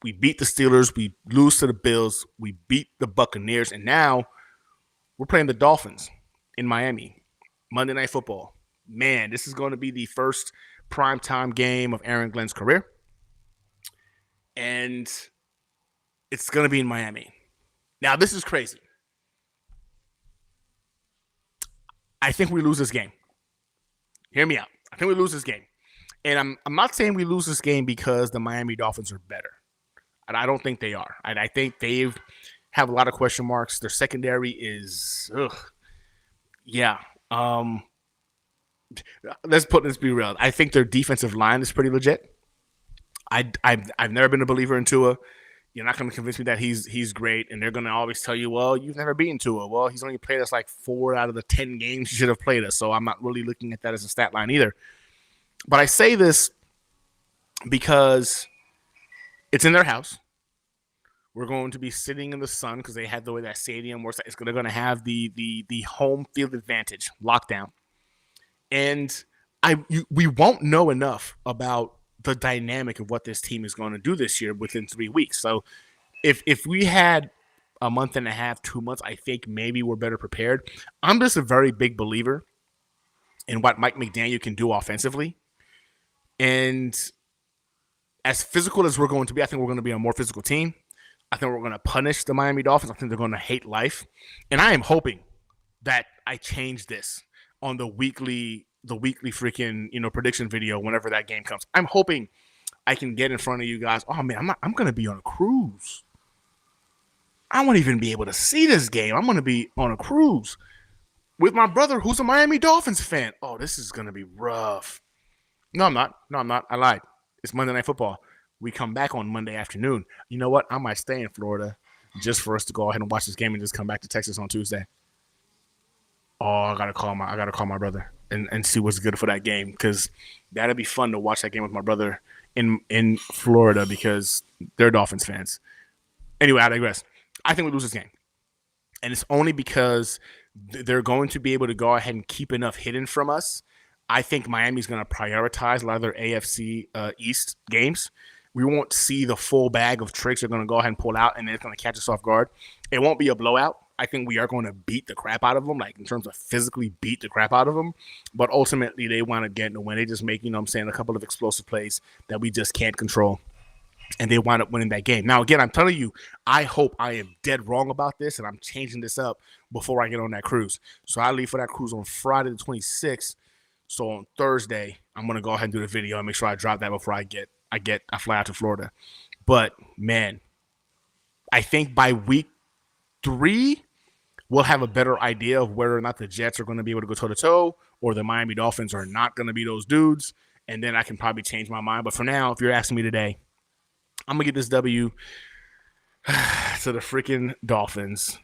the Steelers. We lose to the Bills. We beat the Buccaneers. And now we're playing the Dolphins in Miami. Monday Night Football. Man, this is going to be the first primetime game of Aaron Glenn's career. And it's going to be in Miami. Now, this is crazy. I think we lose this game. Hear me out. I think we lose this game. And I'm not saying we lose this game because the Miami Dolphins are better. And I don't think they are. I think they have a lot of question marks. Their secondary is, yeah. Let's be real. I think their defensive line is pretty legit. I've never been a believer in Tua. You're not going to convince me that he's great, and they're going to always tell you, well, you've never beaten Tua. Well, he's only played us like 4 out of the 10 games he should have played us, so I'm not really looking at that as a stat line either. But I say this because it's in their house. We're going to be sitting in the sun because they had the way that stadium works. It's going to have the home field advantage, lockdown. And we won't know enough about the dynamic of what this team is going to do this year within 3 weeks. So if we had a month and a half, 2 months, I think maybe we're better prepared. I'm just a very big believer in what Mike McDaniel can do offensively. And as physical as we're going to be, I think we're going to be a more physical team. I think we're going to punish the Miami Dolphins. I think they're going to hate life. And I am hoping that I change this on the weekly freaking, prediction video whenever that game comes. I'm hoping I can get in front of you guys. Oh man, I'm going to be on a cruise. I won't even be able to see this game. I'm going to be on a cruise with my brother who's a Miami Dolphins fan. Oh, this is going to be rough. No, I'm not. I lied. It's Monday Night Football. We come back on Monday afternoon. You know what? I might stay in Florida just for us to go ahead and watch this game and just come back to Texas on Tuesday. Oh, I gotta call my brother and see what's good for that game, because that'd be fun to watch that game with my brother in Florida because they're Dolphins fans. Anyway, I digress. I think we lose this game. And it's only because they're going to be able to go ahead and keep enough hidden from us. I think Miami's going to prioritize a lot of their AFC East games. We won't see the full bag of tricks they're going to go ahead and pull out, and then it's going to catch us off guard. It won't be a blowout. I think we are going to beat the crap out of them, like in terms of physically beat the crap out of them. But ultimately, they want to get in the win. They just make, a couple of explosive plays that we just can't control. And they wind up winning that game. Now, again, I'm telling you, I hope I am dead wrong about this, and I'm changing this up before I get on that cruise. So I leave for that cruise on Friday the 26th. So on Thursday, I'm going to go ahead and do the video and make sure I drop that before I fly out to Florida. But, man, I think by week 3, we'll have a better idea of whether or not the Jets are going to be able to go toe-to-toe or the Miami Dolphins are not going to be those dudes. And then I can probably change my mind. But for now, if you're asking me today, I'm going to get this W to the freaking Dolphins.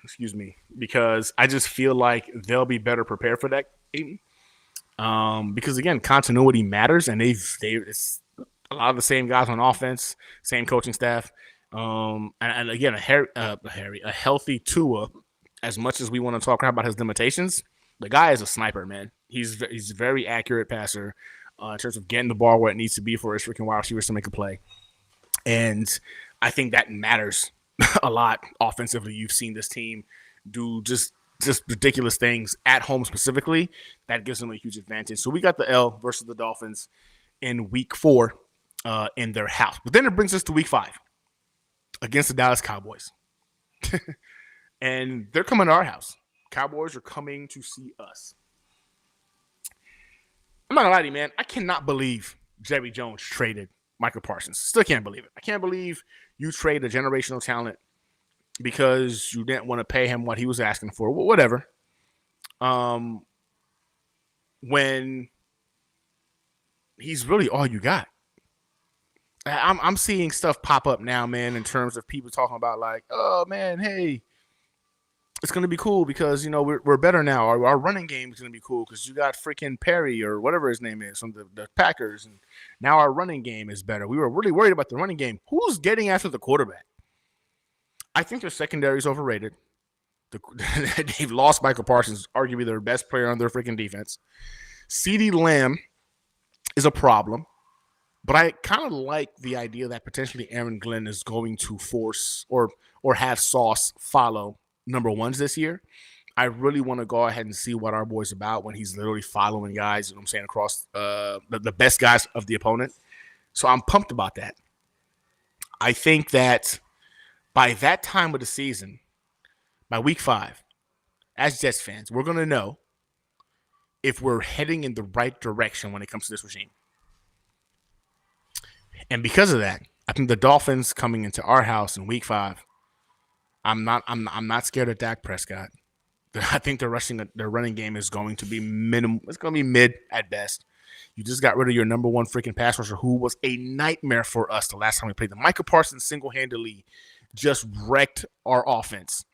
Excuse me. Because I just feel like they'll be better prepared for that game. Because, again, continuity matters. And it's a lot of the same guys on offense, same coaching staff. And again, a healthy Tua, as much as we want to talk about his limitations, the guy is a sniper, man. He's a very accurate passer. In terms of getting the ball where it needs to be for his freaking wide receivers to make a play. And I think that matters a lot offensively. You've seen this team do just ridiculous things at home specifically. That gives them a huge advantage. So we got the L versus the Dolphins in week 4 in their house. But then it brings us to week 5 against the Dallas Cowboys. And they're coming to our house. Cowboys are coming to see us. I'm not gonna lie to you, man. I cannot believe Jerry Jones traded Michael Parsons. Still can't believe it. I can't believe you trade a generational talent because you didn't want to pay him what he was asking for. Well, whatever. When he's really all you got. I'm seeing stuff pop up now, man, in terms of people talking about like, oh man, hey, it's going to be cool because, we're better now. Our running game is going to be cool because you got freaking Perry or whatever his name is from the Packers. And now our running game is better. We were really worried about the running game. Who's getting after the quarterback? I think their secondary is overrated. They've lost Michael Parsons, arguably their best player on their freaking defense. CeeDee Lamb is a problem. But I kind of like the idea that potentially Aaron Glenn is going to force or have Sauce follow number ones this year. I really want to go ahead and see what our boy's about when he's literally following guys, across the best guys of the opponent. So I'm pumped about that. I think that by that time of the season, by week 5, as Jets fans, we're going to know if we're heading in the right direction when it comes to this regime. And because of that, I think the Dolphins coming into our house in week 5, I'm not scared of Dak Prescott. I think their running game is going to be minimal. It's going to be mid at best. You just got rid of your number one freaking pass rusher, who was a nightmare for us the last time we played them. Michael Parsons single-handedly just wrecked our offense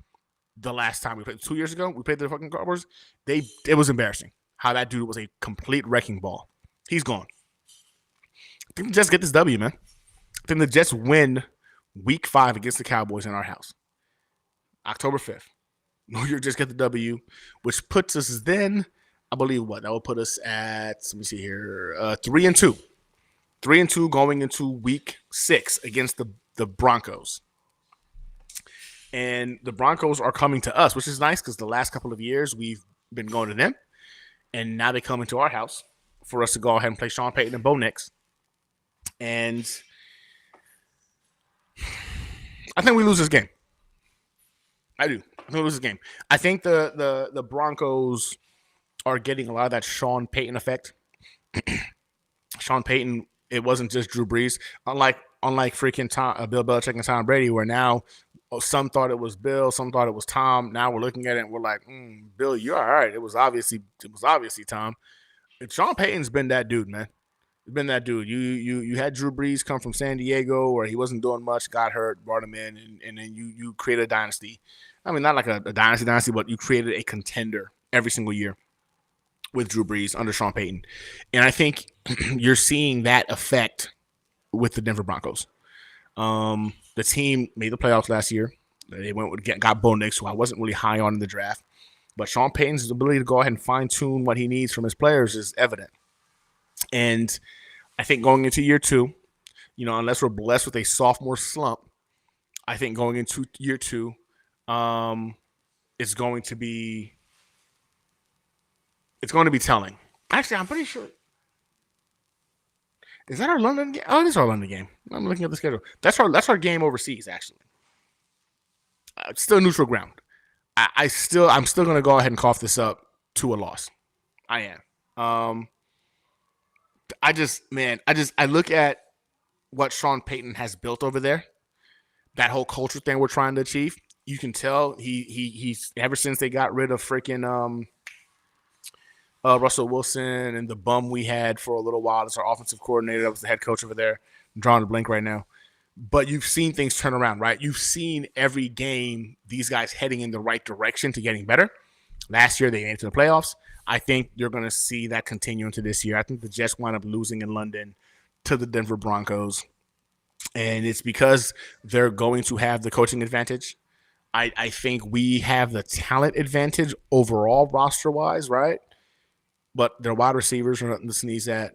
the last time we played. 2 years ago, we played the fucking Cowboys. It was embarrassing how that dude was a complete wrecking ball. He's gone. I think the Jets get this W, man. I think the Jets win week 5 against the Cowboys in our house. October 5th. New York Jets get the W, which puts us then, I believe what? That will put us at, let me see here, 3-2. 3-2 going into week 6 against the Broncos. And the Broncos are coming to us, which is nice because the last couple of years we've been going to them. And now they come into our house for us to go ahead and play Sean Payton and Bo Nix. And I think we lose this game. I do. I think we lose this game. I think the Broncos are getting a lot of that Sean Payton effect. Sean Payton, it wasn't just Drew Brees. Unlike freaking Bill Belichick and Tom Brady, where now some thought it was Bill, some thought it was Tom. Now we're looking at it and we're like, Bill, you're all right. It was obviously Tom. And Sean Payton's been that dude, man. He's been that dude. You had Drew Brees come from San Diego where he wasn't doing much, got hurt, brought him in, and then you created a dynasty. I mean, not like a dynasty, but you created a contender every single year with Drew Brees under Sean Payton. And I think you're seeing that effect with the Denver Broncos. The team made the playoffs last year. They got Bo Nix, who I wasn't really high on in the draft. But Sean Payton's ability to go ahead and fine-tune what he needs from his players is evident. And I think going into year 2, unless we're blessed with a sophomore slump, I think going into year 2, it's going to be telling. Actually, I'm pretty sure. Is that our London game? Oh, it is our London game. I'm looking at the schedule. That's our game overseas, actually. It's still neutral ground. I'm still going to go ahead and cough this up to a loss. I am. I look at what Sean Payton has built over there. That whole culture thing we're trying to achieve. You can tell he's ever since they got rid of freaking Russell Wilson and the bum we had for a little while as our offensive coordinator. That was the head coach over there. I'm drawing a blank right now. But you've seen things turn around, right? You've seen every game these guys heading in the right direction to getting better. Last year, they made it to the playoffs. I think you're going to see that continue into this year. I think the Jets wind up losing in London to the Denver Broncos. And it's because they're going to have the coaching advantage. I think we have the talent advantage overall roster-wise, right? But their wide receivers are nothing to sneeze at.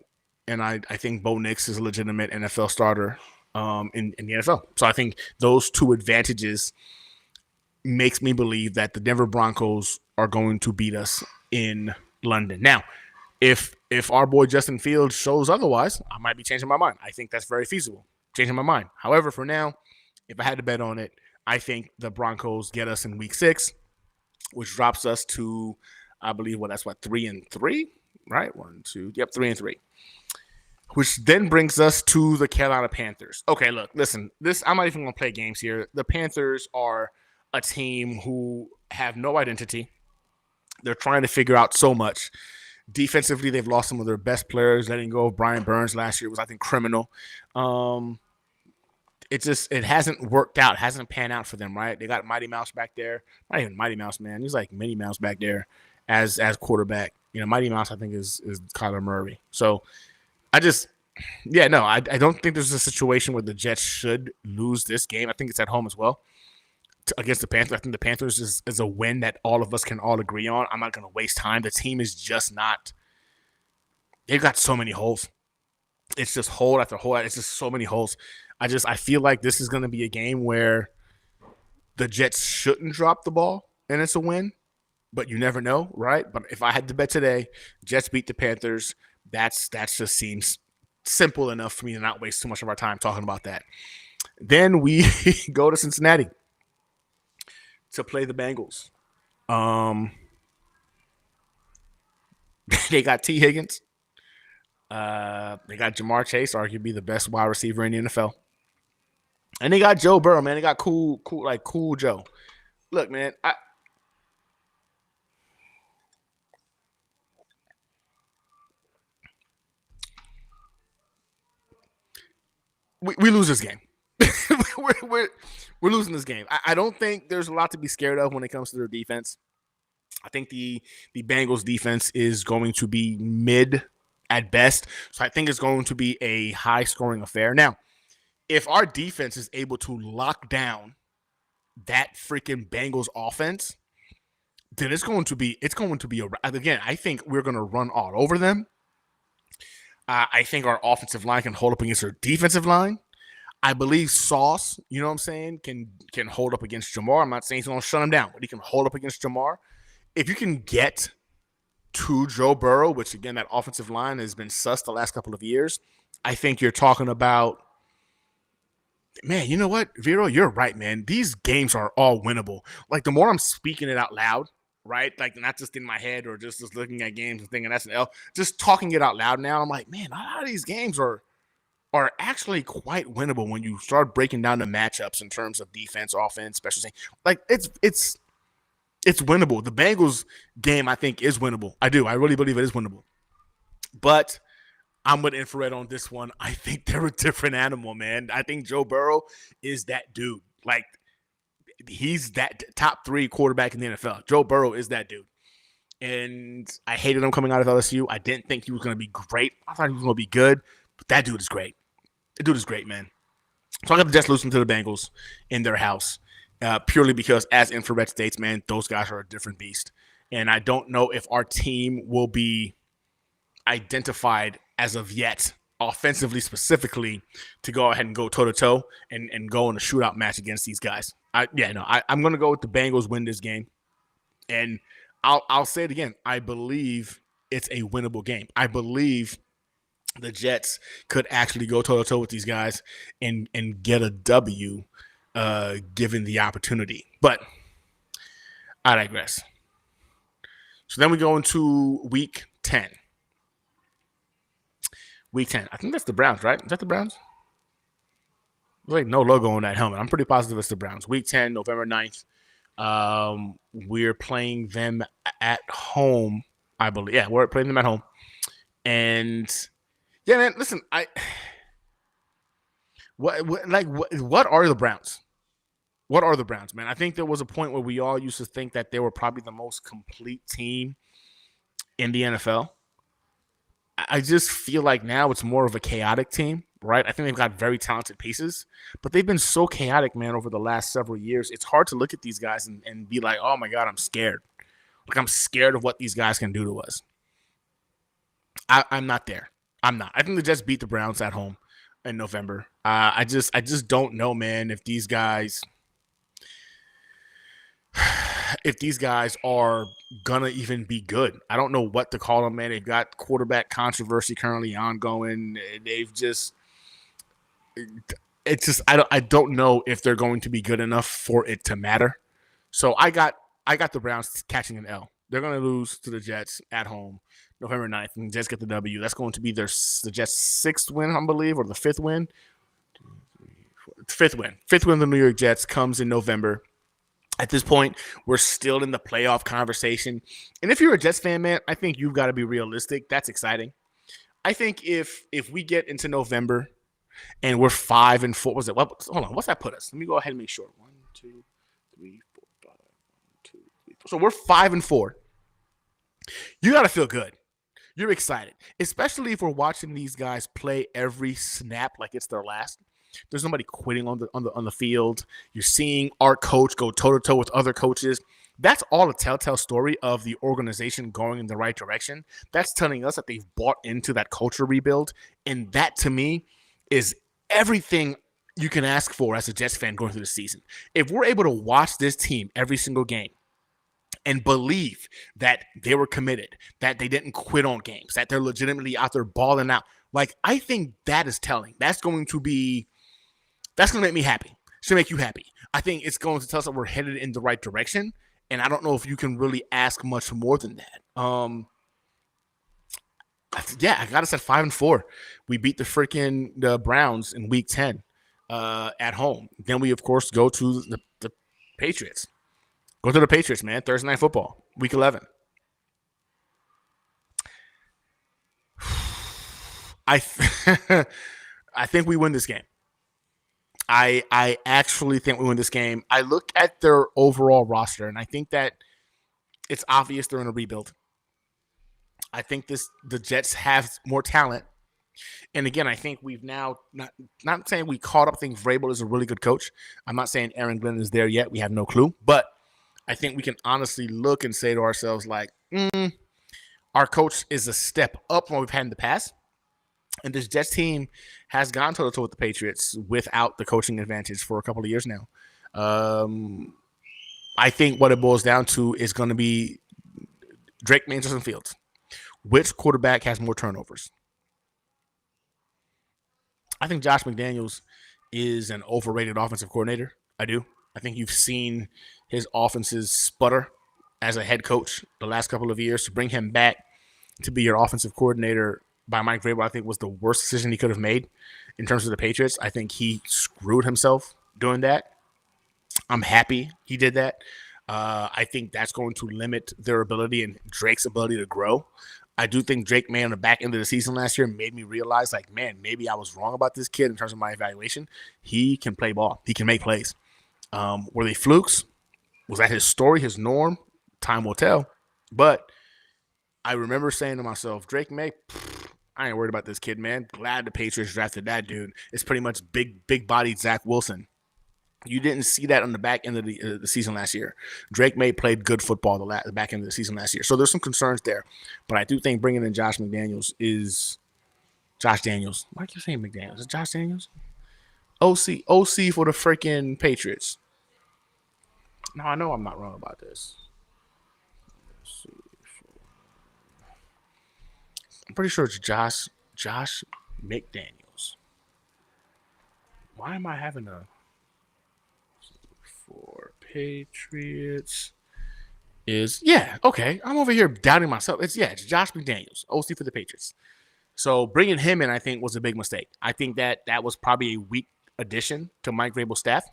And I think Bo Nix is a legitimate NFL starter in the NFL. So I think those two advantages makes me believe that the Denver Broncos are going to beat us in London. Now, if our boy Justin Fields shows otherwise, I might be changing my mind. I think that's very feasible. Changing my mind. However, for now, if I had to bet on it, I think the Broncos get us in week 6, which drops us to, I believe, 3-3, right? 1, 2, 3-3. Which then brings us to the Carolina Panthers. Okay, look, listen, I'm not even going to play games here. The Panthers are a team who have no identity. They're trying to figure out so much. Defensively, they've lost some of their best players. Letting go of Brian Burns last year was, I think, criminal. It hasn't worked out, hasn't panned out for them, right? They got Mighty Mouse back there. Not even Mighty Mouse, man. He's like Minnie Mouse back there as quarterback. Mighty Mouse, I think, is Kyler Murray. So I don't think there's a situation where the Jets should lose this game. I think it's at home as well against the Panthers. I think the Panthers is a win that all of us can all agree on. I'm not going to waste time. The team is just not – they've got so many holes. It's just hole after hole. It's just so many holes. I feel like this is going to be a game where the Jets shouldn't drop the ball and it's a win, but you never know, right? But if I had to bet today, Jets beat the Panthers, that just seems simple enough for me to not waste too much of our time talking about that. Then we go to Cincinnati to play the Bengals. They got T. Higgins. They got Jamar Chase, arguably the best wide receiver in the NFL. And they got Joe Burrow, man. They got cool Joe. Look, man, we lose this game. we're losing this game. I don't think there's a lot to be scared of when it comes to their defense. I think the Bengals defense is going to be mid at best. So I think it's going to be a high-scoring affair. Now, if our defense is able to lock down that freaking Bengals offense, then it's going to be again, I think we're going to run all over them. I think our offensive line can hold up against their defensive line. I believe Sauce, you know what I'm saying, can hold up against Jamar. I'm not saying he's going to shut him down, but he can hold up against Jamar. If you can get to Joe Burrow, which, again, that offensive line has been sus the last couple of years, I think you're talking about, man, you know what, Vero, you're right, man. These games are all winnable. Like, the more I'm speaking it out loud, right? Like, not just in my head or just looking at games and thinking that's an L, just talking it out loud now, I'm like, man, a lot of these games are actually quite winnable when you start breaking down the matchups in terms of defense, offense, special teams. Like, it's winnable. The Bengals game, I think, is winnable. I do. I really believe it is winnable. But I'm with Infrared on this one. I think they're a different animal, man. I think Joe Burrow is that dude. Like, he's that top 3 quarterback in the NFL. Joe Burrow is that dude. And I hated him coming out of LSU. I didn't think he was going to be great. I thought he was going to be good. But that dude is great. The dude is great, man. So I got the Jets losing to the Bengals in their house, purely because, as Infrared states, man, those guys are a different beast. And I don't know if our team will be identified as of yet, offensively specifically, to go ahead and go toe-to-toe and go in a shootout match against these guys. I'm going to go with the Bengals win this game. And I'll say it again. I believe it's a winnable game. I believe the Jets could actually go toe-to-toe with these guys and get a W given the opportunity. But I digress. So then we go into week 10. Week 10. I think that's the Browns, right? Is that the Browns? There's like no logo on that helmet. I'm pretty positive it's the Browns. Week 10, November 9th. We're playing them at home, I believe. Yeah, we're playing them at home. And yeah, man, listen, what are the Browns? What are the Browns, man? I think there was a point where we all used to think that they were probably the most complete team in the NFL. I just feel like now it's more of a chaotic team, right? I think they've got very talented pieces, but they've been so chaotic, man, over the last several years. It's hard to look at these guys and be like, oh my God, I'm scared. Like, I'm scared of what these guys can do to us. I'm not there. I'm not. I think the Jets beat the Browns at home in November. I just don't know, man, if these guys are gonna even be good. I don't know what to call them, man. They've got quarterback controversy currently ongoing. I don't know if they're going to be good enough for it to matter. So I got the Browns catching an L. They're gonna lose to the Jets at home November 9th, and the Jets get the W. That's going to be the Jets' 6th win, I believe, or the 5th win. 5th win. 5th win of the New York Jets comes in November. At this point, we're still in the playoff conversation. And if you're a Jets fan, man, I think you've got to be realistic. That's exciting. I think if we get into November and we're 5-4, hold on, what's that put us? Let me go ahead and make sure. 1, 2, 3, 4, 5. 1, 2, 3, 4. So we're 5-4. You got to feel good. You're excited, especially if we're watching these guys play every snap like it's their last. There's nobody quitting on the field. You're seeing our coach go toe-to-toe with other coaches. That's all a telltale story of the organization going in the right direction. That's telling us that they've bought into that culture rebuild. And that, to me, is everything you can ask for as a Jets fan going through the season. If we're able to watch this team every single game and believe that they were committed, that they didn't quit on games, that they're legitimately out there balling out, like, I think that is telling. That's going to make me happy. Should make you happy. I think it's going to tell us that we're headed in the right direction, and I don't know if you can really ask much more than that. I got us at 5-4. We beat the Browns in Week 10 at home. Then we, of course, go to the Patriots. Go to the Patriots, man. Thursday Night Football, Week 11. I think we win this game. I actually think we win this game. I look at their overall roster, and I think that it's obvious they're in a rebuild. I think the Jets have more talent. And again, I think we've now, not saying we caught up. I think Vrabel is a really good coach. I'm not saying Aaron Glenn is there yet. We have no clue. But I think we can honestly look and say to ourselves, like, our coach is a step up from what we've had in the past. And this Jets team has gone toe-to-toe with the Patriots without the coaching advantage for a couple of years now. I think what it boils down to is going to be Drake, Mangers, and Fields. Which quarterback has more turnovers? I think Josh McDaniels is an overrated offensive coordinator. I do. I think you've seen his offenses sputter as a head coach the last couple of years. To bring him back to be your offensive coordinator by Mike Vrabel, I think was the worst decision he could have made in terms of the Patriots. I think he screwed himself doing that. I'm happy he did that. I think that's going to limit their ability and Drake's ability to grow. I do think Drake May on the back end of the season last year made me realize, like, man, maybe I was wrong about this kid in terms of my evaluation. He can play ball. He can make plays. Were they flukes? Was that his story, his norm? Time will tell. But I remember saying to myself, Drake May, I ain't worried about this kid, man. Glad the Patriots drafted that dude. It's pretty much big bodied Zach Wilson. You didn't see that on the back end of the season last year. Drake May played good football the back end of the season last year. So there's some concerns there. But I do think bringing in Josh McDaniels is Josh Daniels. Why are you saying McDaniels? Is it Josh Daniels? OC for the freaking Patriots. No, I know I'm not wrong about this. I'm pretty sure it's Josh McDaniels. Why am I having a for Patriots is okay. I'm over here doubting myself. It's Josh McDaniels, OC for the Patriots. So bringing him in, I think, was a big mistake. I think that was probably a weak addition to Mike Vrabel's staff.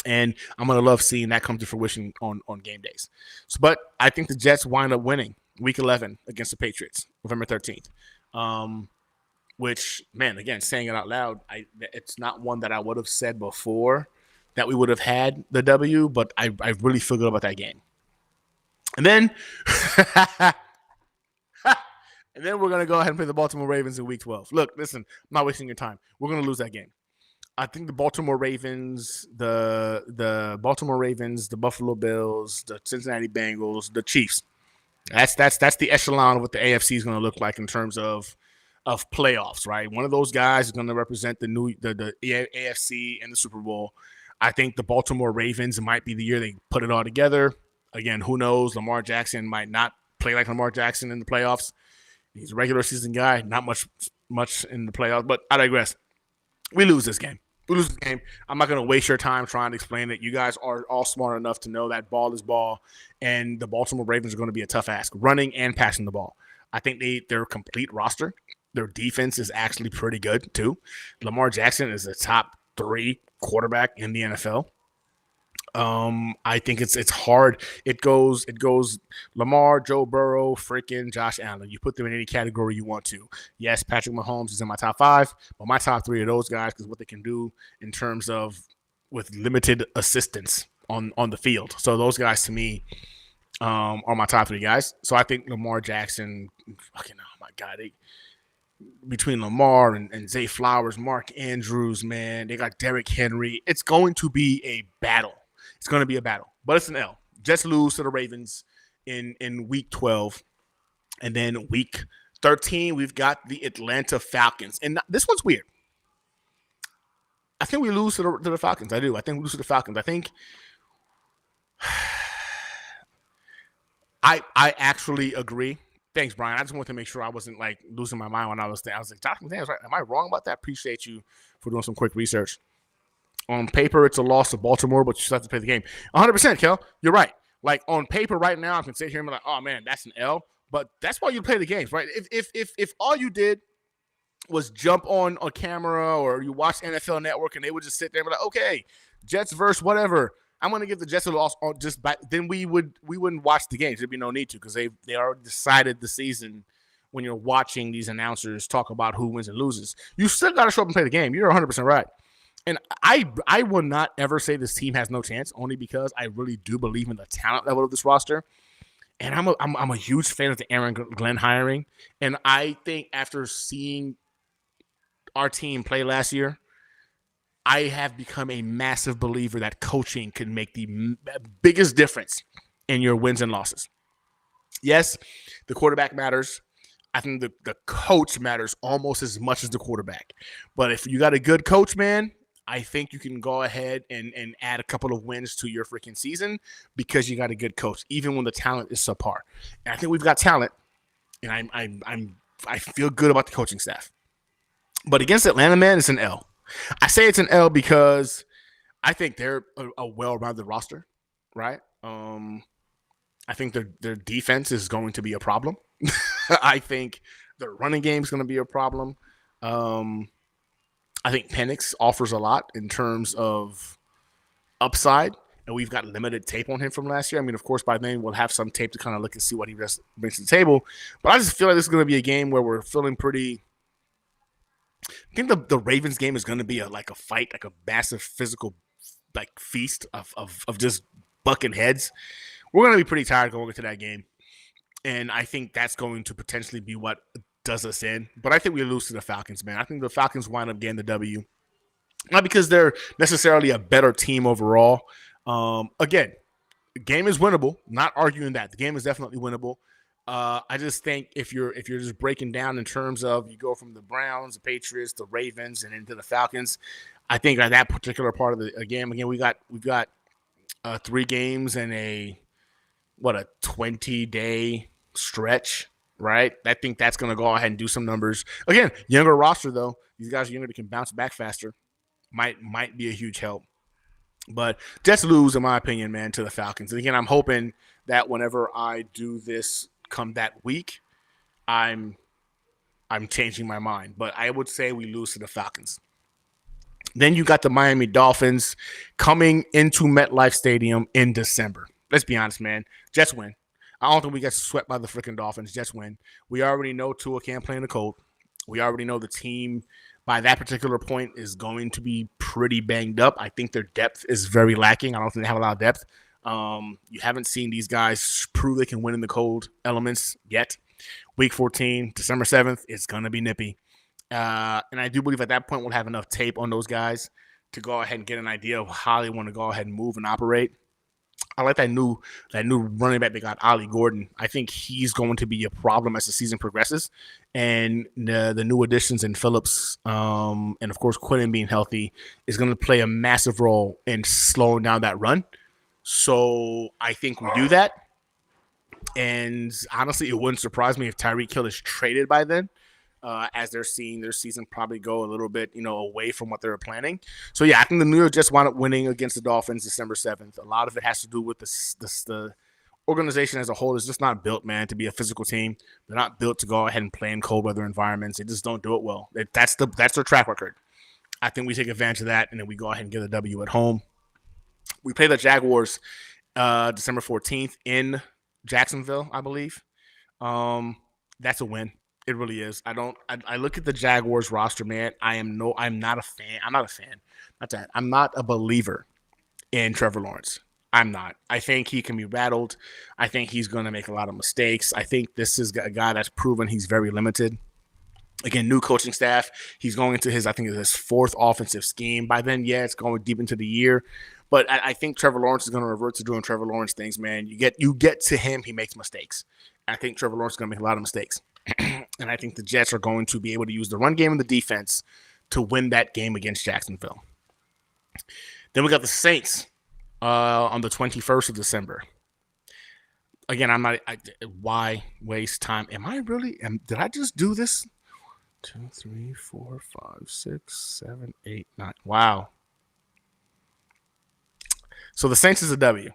And I'm going to love seeing that come to fruition on game days. So, but I think the Jets wind up winning Week 11 against the Patriots, November 13th. Which, man, again, saying it out loud, it's not one that I would have said before that we would have had the W, but I really feel good about that game. And then and then we're going to go ahead and play the Baltimore Ravens in Week 12. Look, listen, I'm not wasting your time. We're going to lose that game. I think the Baltimore Ravens, the Baltimore Ravens, the Buffalo Bills, the Cincinnati Bengals, the Chiefs. That's the echelon of what the AFC is going to look like in terms of playoffs, right? One of those guys is going to represent the AFC and the Super Bowl. I think the Baltimore Ravens might be the year they put it all together. Again, who knows? Lamar Jackson might not play like Lamar Jackson in the playoffs. He's a regular season guy, not much in the playoffs, but I digress. We lose this game. I'm not going to waste your time trying to explain it. You guys are all smart enough to know that ball is ball, and the Baltimore Ravens are going to be a tough ask, running and passing the ball. I think they're a complete roster. Their defense is actually pretty good, too. Lamar Jackson is a top 3 quarterback in the NFL. I think it's hard. It goes Lamar, Joe Burrow, freaking Josh Allen. You put them in any category you want to. Yes, Patrick Mahomes is in my top 5, but my top 3 are those guys because what they can do in terms of with limited assistance on the field. So those guys to me are my top 3 guys. So I think Lamar Jackson, fucking oh my God, between Lamar and Zay Flowers, Mark Andrews, man, they got Derrick Henry. It's going to be a battle. It's going to be a battle, but it's an L. Jets lose to the Ravens in Week 12. And then Week 13, we've got the Atlanta Falcons. And this one's weird. I think we lose to the Falcons. I do. I think we lose to the Falcons. I think I actually agree. Thanks, Brian. I just wanted to make sure I wasn't like losing my mind when I was there. I was like, Josh McDaniels, right? Am I wrong about that? Appreciate you for doing some quick research. On paper, it's a loss to Baltimore, but you still have to play the game. 100%, Kel. You're right. Like, on paper right now, I can sit here and be like, oh, man, that's an L. But that's why you play the games, right? If all you did was jump on a camera or you watch NFL Network and they would just sit there and be like, okay, Jets versus whatever, I'm going to give the Jets a loss just by – then we wouldn't watch the games. There'd be no need to because they already decided the season when you're watching these announcers talk about who wins and loses. You still got to show up and play the game. You're 100% right. And I will not ever say this team has no chance, only because I really do believe in the talent level of this roster. And I'm a huge fan of the Aaron Glenn hiring. And I think after seeing our team play last year, I have become a massive believer that coaching can make the biggest difference in your wins and losses. Yes, the quarterback matters. I think the coach matters almost as much as the quarterback. But if you got a good coach, man, I think you can go ahead and add a couple of wins to your freaking season because you got a good coach, even when the talent is subpar. And I think we've got talent, and I feel good about the coaching staff. But against Atlanta, man, it's an L. I say it's an L because I think they're a well-rounded roster, right? I think their defense is going to be a problem. I think their running game is going to be a problem. Um, I think Penix offers a lot in terms of upside, and we've got limited tape on him from last year. I mean, of course, by then we'll have some tape to kind of look and see what he brings to the table. But I just feel like this is going to be a game where we're feeling pretty. I think the Ravens game is going to be like a fight, like a massive physical like feast of just bucking heads. We're going to be pretty tired going into that game, and I think that's going to potentially be what does us in. But I think we lose to the Falcons, man. I think the Falcons wind up getting the W. Not because they're necessarily a better team overall. Again, the game is winnable. Not arguing that the game is definitely winnable. I just think if you're just breaking down in terms of you go from the Browns, the Patriots, the Ravens, and into the Falcons, I think at that particular part of the game, again, we've got 3 games and a 20-day stretch, right? I think that's going to go ahead and do some numbers. Again, younger roster though. These guys are younger; they can bounce back faster. Might be a huge help. But Jets lose, in my opinion, man, to the Falcons. And again, I'm hoping that whenever I do this come that week, I'm changing my mind. But I would say we lose to the Falcons. Then you got the Miami Dolphins coming into MetLife Stadium in December. Let's be honest, man. Jets win. I don't think we get swept by the freaking Dolphins. Jets win. We already know Tua can't play in the cold. We already know the team by that particular point is going to be pretty banged up. I think their depth is very lacking. I don't think they have a lot of depth. You haven't seen these guys prove they can win in the cold elements yet. Week 14, December 7th, it's going to be nippy. And I do believe at that point we'll have enough tape on those guys to go ahead and get an idea of how they want to go ahead and move and operate. I like that new running back they got, Ollie Gordon. I think he's going to be a problem as the season progresses, and the new additions in Phillips and of course Quinn being healthy is going to play a massive role in slowing down that run. So I think we do that, and honestly, it wouldn't surprise me if Tyreek Hill is traded by then. As they're seeing their season probably go a little bit, away from what they were planning. So, yeah, I think the New York Jets wound up winning against the Dolphins December 7th. A lot of it has to do with the organization as a whole is just not built, man, to be a physical team. They're not built to go ahead and play in cold weather environments. They just don't do it well. That's their track record. I think we take advantage of that, and then we go ahead and get a W at home. We play the Jaguars December 14th in Jacksonville, I believe. That's a win. It really is. I look at the Jaguars roster, man. I'm not a fan. I'm not a fan. Not that. I'm not a believer in Trevor Lawrence. I'm not. I think he can be rattled. I think he's going to make a lot of mistakes. I think this is a guy that's proven he's very limited. Again, new coaching staff. He's going into his 4th offensive scheme. By then, yeah, it's going deep into the year. But I think Trevor Lawrence is going to revert to doing Trevor Lawrence things, man. You get to him, he makes mistakes. I think Trevor Lawrence is going to make a lot of mistakes. And I think the Jets are going to be able to use the run game and the defense to win that game against Jacksonville. Then we got the Saints on the 21st of December. Again, why waste time? Did I just do this? 2, 3, 4, 5, 6, 7, 8, 9. Wow. So the Saints is a W.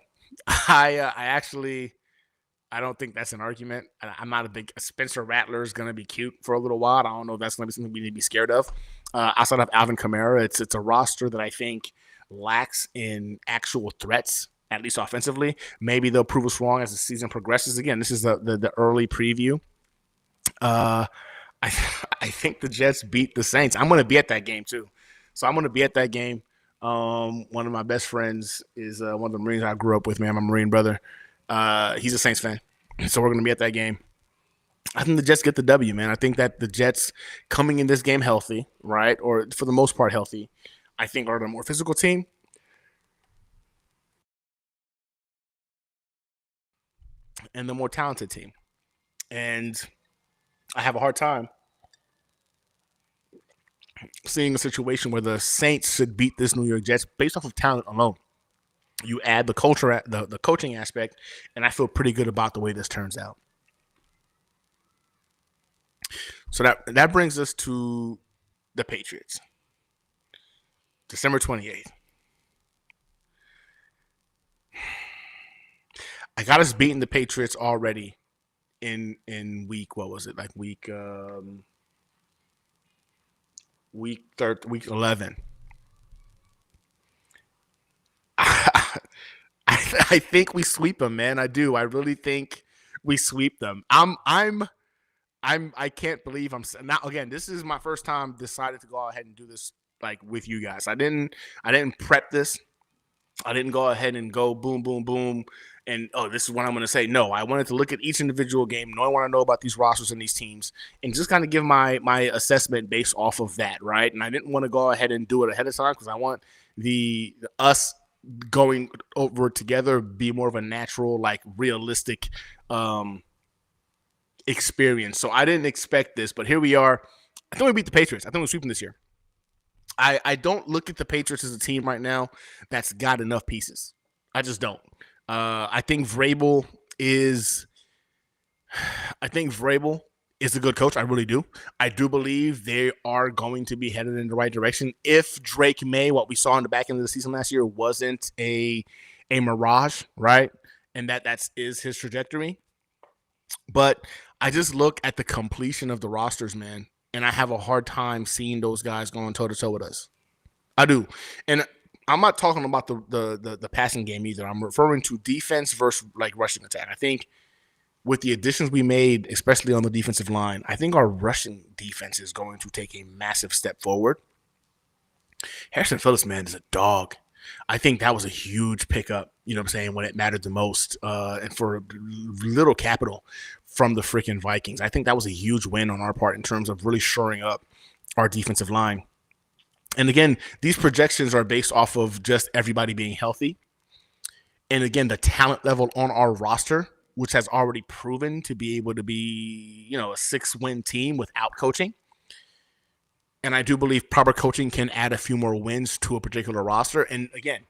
I don't think that's an argument. I'm not a big Spencer Rattler is going to be cute for a little while. I don't know if that's going to be something we need to be scared of. Outside of Alvin Kamara, it's a roster that I think lacks in actual threats, at least offensively. Maybe they'll prove us wrong as the season progresses. Again, this is the early preview. I think the Jets beat the Saints. I'm going to be at that game too. So I'm going to be at that game. One of my best friends is one of the Marines I grew up with, man. My Marine brother. He's a Saints fan, so we're going to be at that game. I think the Jets get the W, man. I think that the Jets coming in this game healthy, right, or for the most part healthy, I think are the more physical team. And the more talented team. And I have a hard time seeing a situation where the Saints should beat this New York Jets based off of talent alone. You add the culture, the coaching aspect, and I feel pretty good about the way this turns out. So that brings us to the Patriots. December 28th. I got us beating the Patriots already in week, what was it? Like week 11. I think we sweep them, man. I do. I really think we sweep them. I can't believe I'm now. Again, this is my first time decided to go ahead and do this like with you guys. I didn't prep this. I didn't go ahead and go boom, boom, boom, and this is what I'm going to say. No, I wanted to look at each individual game. No, I want to know about these rosters and these teams, and just kind of give my assessment based off of that, right? And I didn't want to go ahead and do it ahead of time because I want us going over together be more of a natural, like realistic experience. So I didn't expect this, but here we are. I think we beat the Patriots. I think we're sweeping this year. I don't look at the Patriots as a team right now that's got enough pieces. I just don't. I think Vrabel is a good coach. I really do. I do believe they are going to be headed in the right direction. If Drake May, what we saw in the back end of the season last year, wasn't a mirage, right? And that is his trajectory. But I just look at the completion of the rosters, man, and I have a hard time seeing those guys going toe-to-toe with us. I do. And I'm not talking about the passing game either. I'm referring to defense versus like rushing attack. I think with the additions we made, especially on the defensive line, I think our rushing defense is going to take a massive step forward. Harrison Phillips, man, is a dog. I think that was a huge pickup, you know what I'm saying, when it mattered the most, and for little capital from the freaking Vikings. I think that was a huge win on our part in terms of really shoring up our defensive line. And again, these projections are based off of just everybody being healthy. And again, the talent level on our roster, which has already proven to be able to be, a 6-win team without coaching. And I do believe proper coaching can add a few more wins to a particular roster. And again,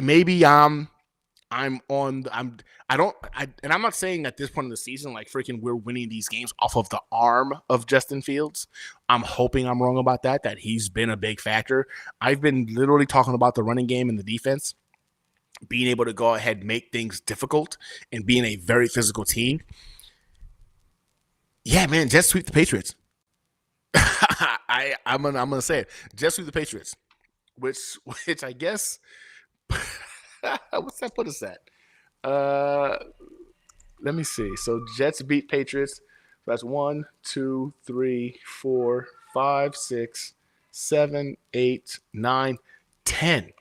maybe I'm not saying at this point in the season, like freaking we're winning these games off of the arm of Justin Fields. I'm hoping I'm wrong about that he's been a big factor. I've been literally talking about the running game and the defense being able to go ahead and make things difficult and being a very physical team. Yeah, man, just sweep the Patriots. I'm gonna say it. Just sweep the Patriots, which I guess what's that put us at? Let me see. So Jets beat Patriots. So that's 1, 2, 3, 4, 5, 6, 7, 8, 9, 10.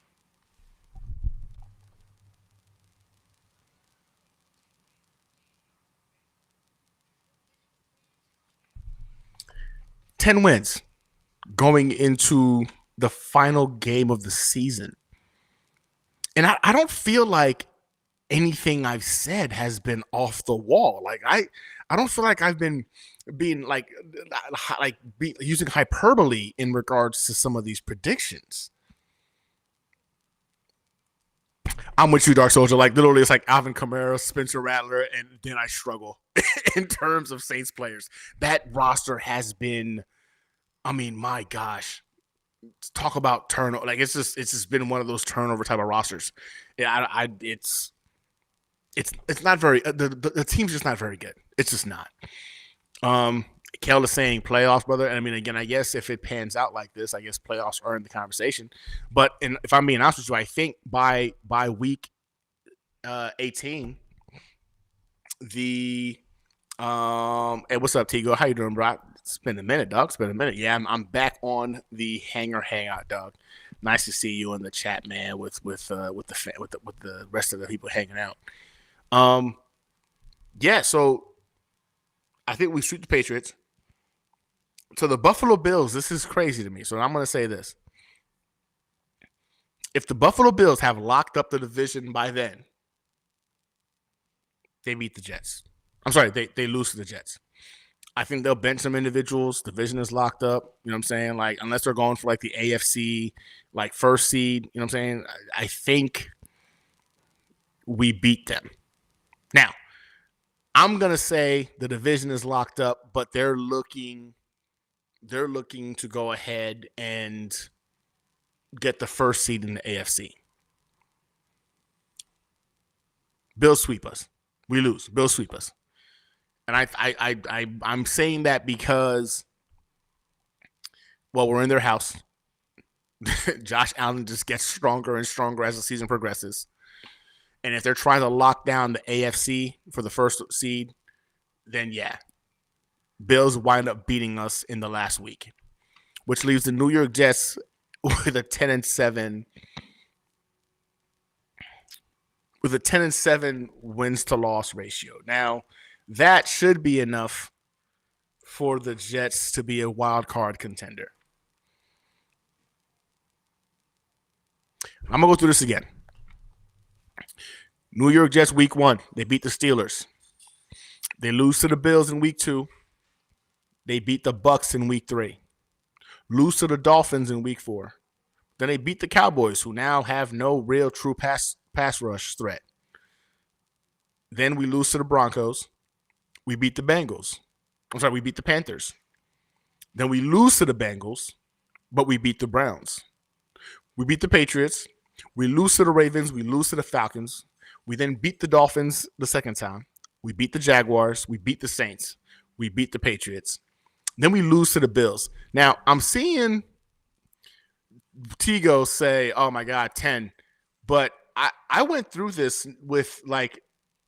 Ten wins going into the final game of the season. And I don't feel like anything I've said has been off the wall. Like I don't feel like I've been being using hyperbole in regards to some of these predictions. I'm with you, Dark Soldier. Like literally, it's like Alvin Kamara, Spencer Rattler, and then I struggle in terms of Saints players. That roster has been, I mean, my gosh, talk about turnover. Like it's just been one of those turnover type of rosters. Yeah, it's not very. The team's just not very good. It's just not. Kel is saying playoffs, brother. And I mean, again, I guess if it pans out like this, I guess playoffs are in the conversation. But if I'm being honest with you, I think by week 18, hey, what's up, Tigo? How you doing, bro? It's been a minute, dog. It's been a minute. Yeah, I'm back on the Hangar HangOut, dog. Nice to see you in the chat, man. With the rest of the people hanging out. Yeah. So I think we sweep the Patriots. So the Buffalo Bills, this is crazy to me. So I'm going to say this. If the Buffalo Bills have locked up the division by then, they beat the Jets. I'm sorry, they lose to the Jets. I think they'll bench some individuals. Division is locked up. You know what I'm saying? Like, unless they're going for like the AFC, like first seed, you know what I'm saying? I think we beat them. Now, I'm going to say the division is locked up, but they're looking they're looking to go ahead and get the first seed in the AFC. Bills sweep us. We lose. Bills sweep us. And I'm saying that because, well, we're in their house. Josh Allen just gets stronger and stronger as the season progresses. And if they're trying to lock down the AFC for the first seed, then yeah, Bills wind up beating us in the last week, which leaves the New York Jets with a 10-7 wins to loss ratio. Now, that should be enough for the Jets to be a wild card contender. I'm going to go through this again. New York Jets week 1, they beat the Steelers. They lose to the Bills in week 2. They beat the Bucks in week 3. Lose to the Dolphins in week 4. Then they beat the Cowboys, who now have no real true pass rush threat. Then we lose to the Broncos. We beat the Bengals. We beat the Panthers. Then we lose to the Bengals, but we beat the Browns. We beat the Patriots. We lose to the Ravens. We lose to the Falcons. We then beat the Dolphins the second time. We beat the Jaguars. We beat the Saints. We beat the Patriots. Then we lose to the Bills. Now, I'm seeing Tigo say, oh my God, 10. But I went through this with, like,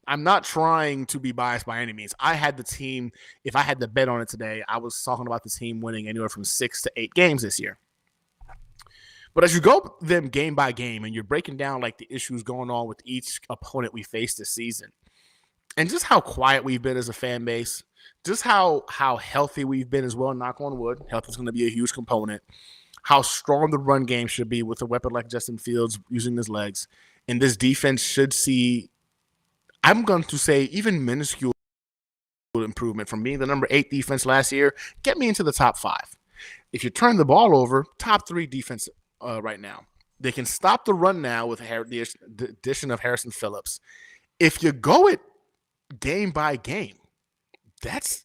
I'm not trying to be biased by any means. I had the team, if I had to bet on it today, I was talking about the team winning anywhere from 6 to 8 games this year. But as you go them game by game and you're breaking down like the issues going on with each opponent we face this season, and just how quiet we've been as a fan base, just how healthy we've been as well, knock on wood, health is going to be a huge component, how strong the run game should be with a weapon like Justin Fields using his legs, and this defense should see, I'm going to say, even minuscule improvement from being the number 8 defense last year, get me into the top 5. If you turn the ball over, top 3 defense right now. They can stop the run now with the addition of Harrison Phillips. If you go it game by game, this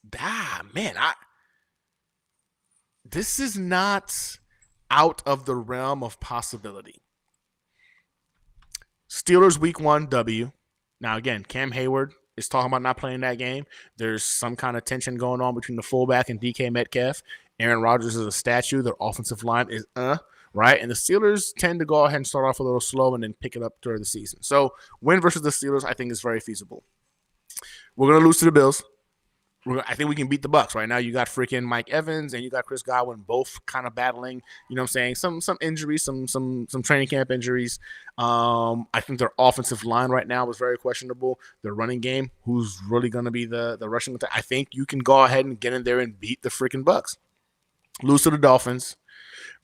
is not out of the realm of possibility. Steelers week 1 W. Now, again, Cam Hayward is talking about not playing that game. There's some kind of tension going on between the fullback and DK Metcalf. Aaron Rodgers is a statue. Their offensive line is right? And the Steelers tend to go ahead and start off a little slow and then pick it up during the season. So win versus the Steelers, I think, is very feasible. We're going to lose to the Bills. I think we can beat the Bucks. Right now, you got freaking Mike Evans and you got Chris Godwin both kind of battling, you know what I'm saying, some injuries, some training camp injuries. I think their offensive line right now is very questionable. Their running game, who's really going to be the rushing attack? I think you can go ahead and get in there and beat the freaking Bucks. Lose to the Dolphins.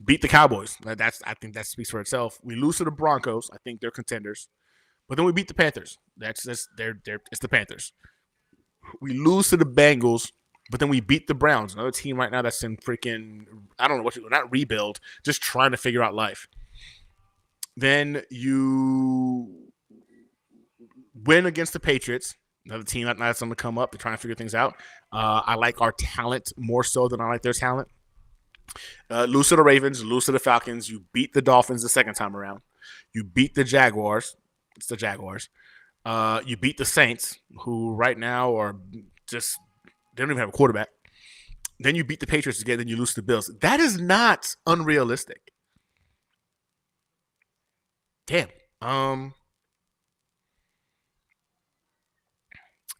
Beat the Cowboys. I think that speaks for itself. We lose to the Broncos. I think they're contenders. But then we beat the Panthers. It's the Panthers. We lose to the Bengals, but then we beat the Browns, another team right now that's in freaking, I don't know what not rebuild, just trying to figure out life. Then you win against the Patriots, another team that's going to come up. They're trying to figure things out. I like our talent more so than I like their talent. Lose to the Ravens, lose to the Falcons. You beat the Dolphins the second time around. You beat the Jaguars. It's the Jaguars. You beat the Saints, who right now are just, they don't even have a quarterback. Then you beat the Patriots again, then you lose to the Bills. That is not unrealistic. Damn.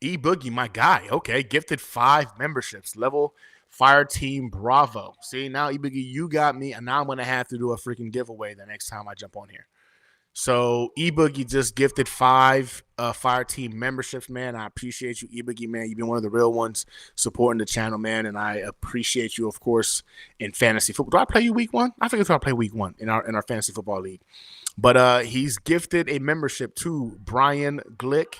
E-Boogie, my guy. Okay, gifted 5 memberships. Level Fire Team Bravo. See, now E-Boogie, you got me, and now I'm going to have to do a freaking giveaway the next time I jump on here. So E-Boogie just gifted 5 Fire Team memberships, man. I appreciate you, E-Boogie, man. You've been one of the real ones supporting the channel, man, and I appreciate you, of course, in fantasy football. Do I play you week 1? I think it's I play week 1 in our fantasy football league. But he's gifted a membership to Brian Glick,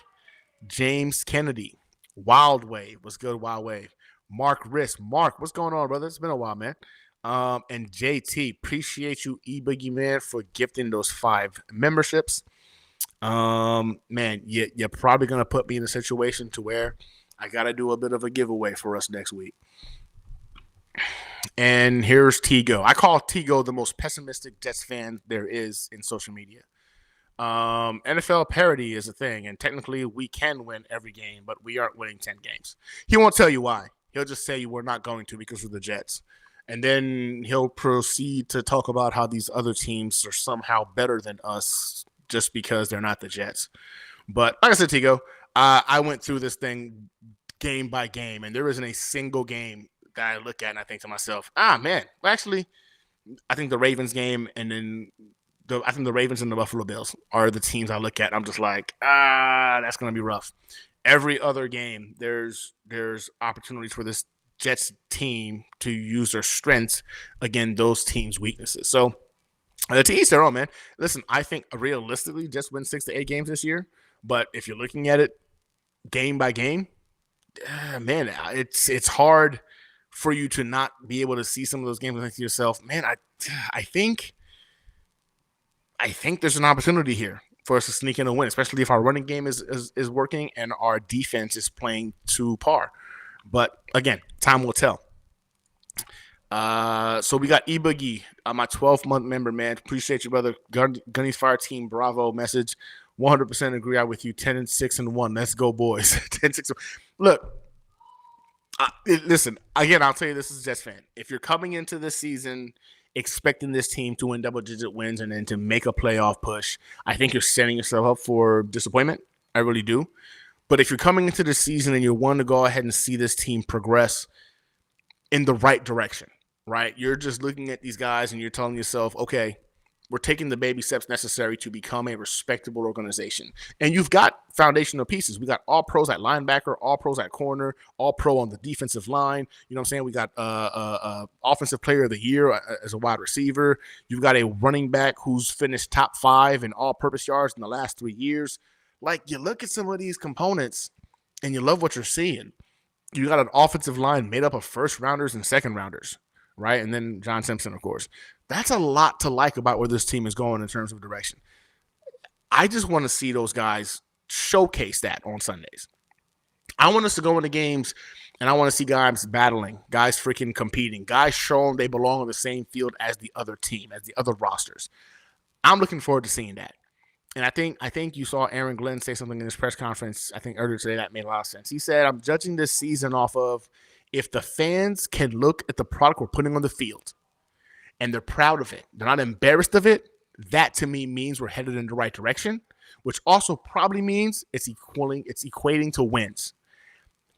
James Kennedy, Wild Wave. What's good, Wild Wave? Mark Riss. Mark, what's going on, brother? It's been a while, man. And JT, appreciate you, E-Boogie, man, for gifting those 5 memberships. Man, you're probably going to put me in a situation to where I got to do a bit of a giveaway for us next week. And here's Tigo. I call Tigo the most pessimistic Jets fan there is in social media. NFL parity is a thing, and technically we can win every game, but we aren't winning 10 games. He won't tell you why. He'll just say we're not going to because of the Jets. And then he'll proceed to talk about how these other teams are somehow better than us just because they're not the Jets. But like I said, Tigo, I went through this thing game by game, and there isn't a single game that I look at and I think to myself, man, well, actually, I think the Ravens game and then I think the Ravens and the Buffalo Bills are the teams I look at. I'm just like, that's going to be rough. Every other game, there's opportunities for this Jets team to use their strengths against those teams' weaknesses. So to each their own, man. Listen, I think realistically, Jets win 6 to 8 games this year. But if you're looking at it game by game, man, it's hard for you to not be able to see some of those games and think to yourself, man, I think there's an opportunity here for us to sneak in a win, especially if our running game is working and our defense is playing to par. But again, time will tell. So we got eBoogie, my 12-month member, man. Appreciate you, brother. Gunny's Fire Team Bravo message. 100% agree with you. 10-6-1. Let's go, boys. 10-6. Look, listen, again, I'll tell you this as a Jets fan. If you're coming into this season expecting this team to win double-digit wins and then to make a playoff push, I think you're setting yourself up for disappointment. I really do. But if you're coming into the season and you want to go ahead and see this team progress in the right direction, right? You're just looking at these guys and you're telling yourself, okay, we're taking the baby steps necessary to become a respectable organization. And you've got foundational pieces. We got all pros at linebacker, all pros at corner, all pro on the defensive line. You know what I'm saying? We got offensive player of the year as a wide receiver. You've got a running back who's finished top 5 in all-purpose yards in the last 3 years. Like, you look at some of these components and you love what you're seeing. You got an offensive line made up of first-rounders and second-rounders, right? And then John Simpson, of course. That's a lot to like about where this team is going in terms of direction. I just want to see those guys showcase that on Sundays. I want us to go into games and I want to see guys battling, guys freaking competing, guys showing they belong on the same field as the other team, as the other rosters. I'm looking forward to seeing that. And I think you saw Aaron Glenn say something in his press conference, I think earlier today, that made a lot of sense. He said, I'm judging this season off of if the fans can look at the product we're putting on the field and they're proud of it, they're not embarrassed of it, that to me means we're headed in the right direction, which also probably means it's equating to wins.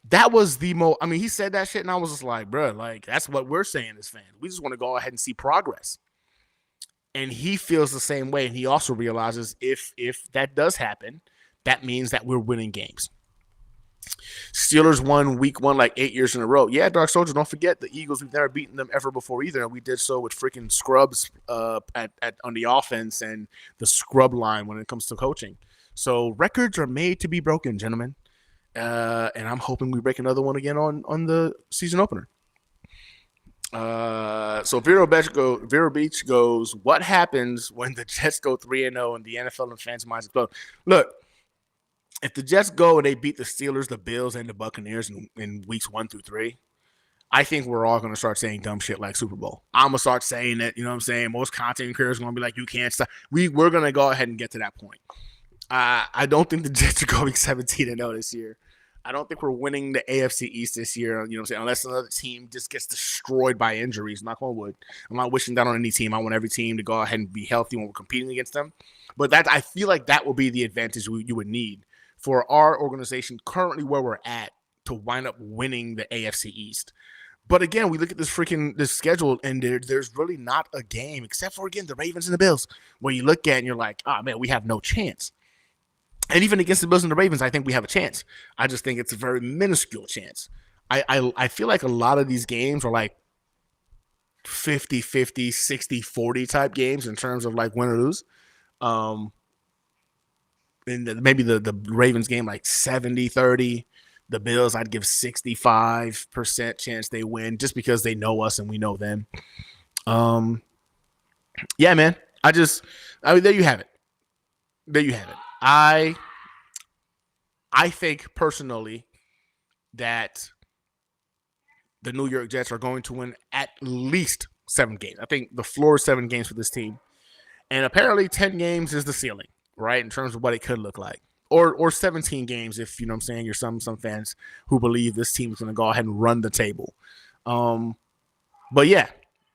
That was the most, I mean, he said that shit and I was just like, bro, like, that's what we're saying as fans. We just want to go ahead and see progress. And he feels the same way. And he also realizes if that does happen, that means that we're winning games. Steelers won week 1 like 8 years in a row. Yeah, Dark Soldier, don't forget the Eagles. We've never beaten them ever before either. And we did so with freaking scrubs on the offense and the scrub line when it comes to coaching. So records are made to be broken, gentlemen. And I'm hoping we break another one again on the season opener. So Vero Beach goes, what happens when the Jets go 3-0 and the NFL and fans' minds explode? Look, if the Jets go and they beat the Steelers, the Bills, and the Buccaneers in weeks 1 through 3, I think we're all going to start saying dumb shit like Super Bowl. I'm going to start saying it. You know what I'm saying? Most content creators are going to be like, you can't stop. We're going to go ahead and get to that point. I don't think the Jets are going 17-0 this year. I don't think we're winning the AFC East this year, you know what I'm saying, unless another team just gets destroyed by injuries. Knock on wood. I'm not wishing that on any team. I want every team to go ahead and be healthy when we're competing against them. But that, I feel like that will be the advantage you would need for our organization currently where we're at to wind up winning the AFC East. But again, we look at this schedule, and there's really not a game, except for, again, the Ravens and the Bills, where you look at and you're like, man, we have no chance. And even against the Bills and the Ravens, I think we have a chance. I just think it's a very minuscule chance. I feel like a lot of these games are like 50-50, 60-40 type games in terms of like win or lose. And maybe the Ravens game like 70-30. The Bills, I'd give 65% chance they win just because they know us and we know them. Yeah, man. There you have it. There you have it. I think personally that the New York Jets are going to win at least 7 games. I think the floor is 7 games for this team. And apparently 10 games is the ceiling, right, in terms of what it could look like. Or 17 games if, you know what I'm saying, you're some fans who believe this team is going to go ahead and run the table. But yeah,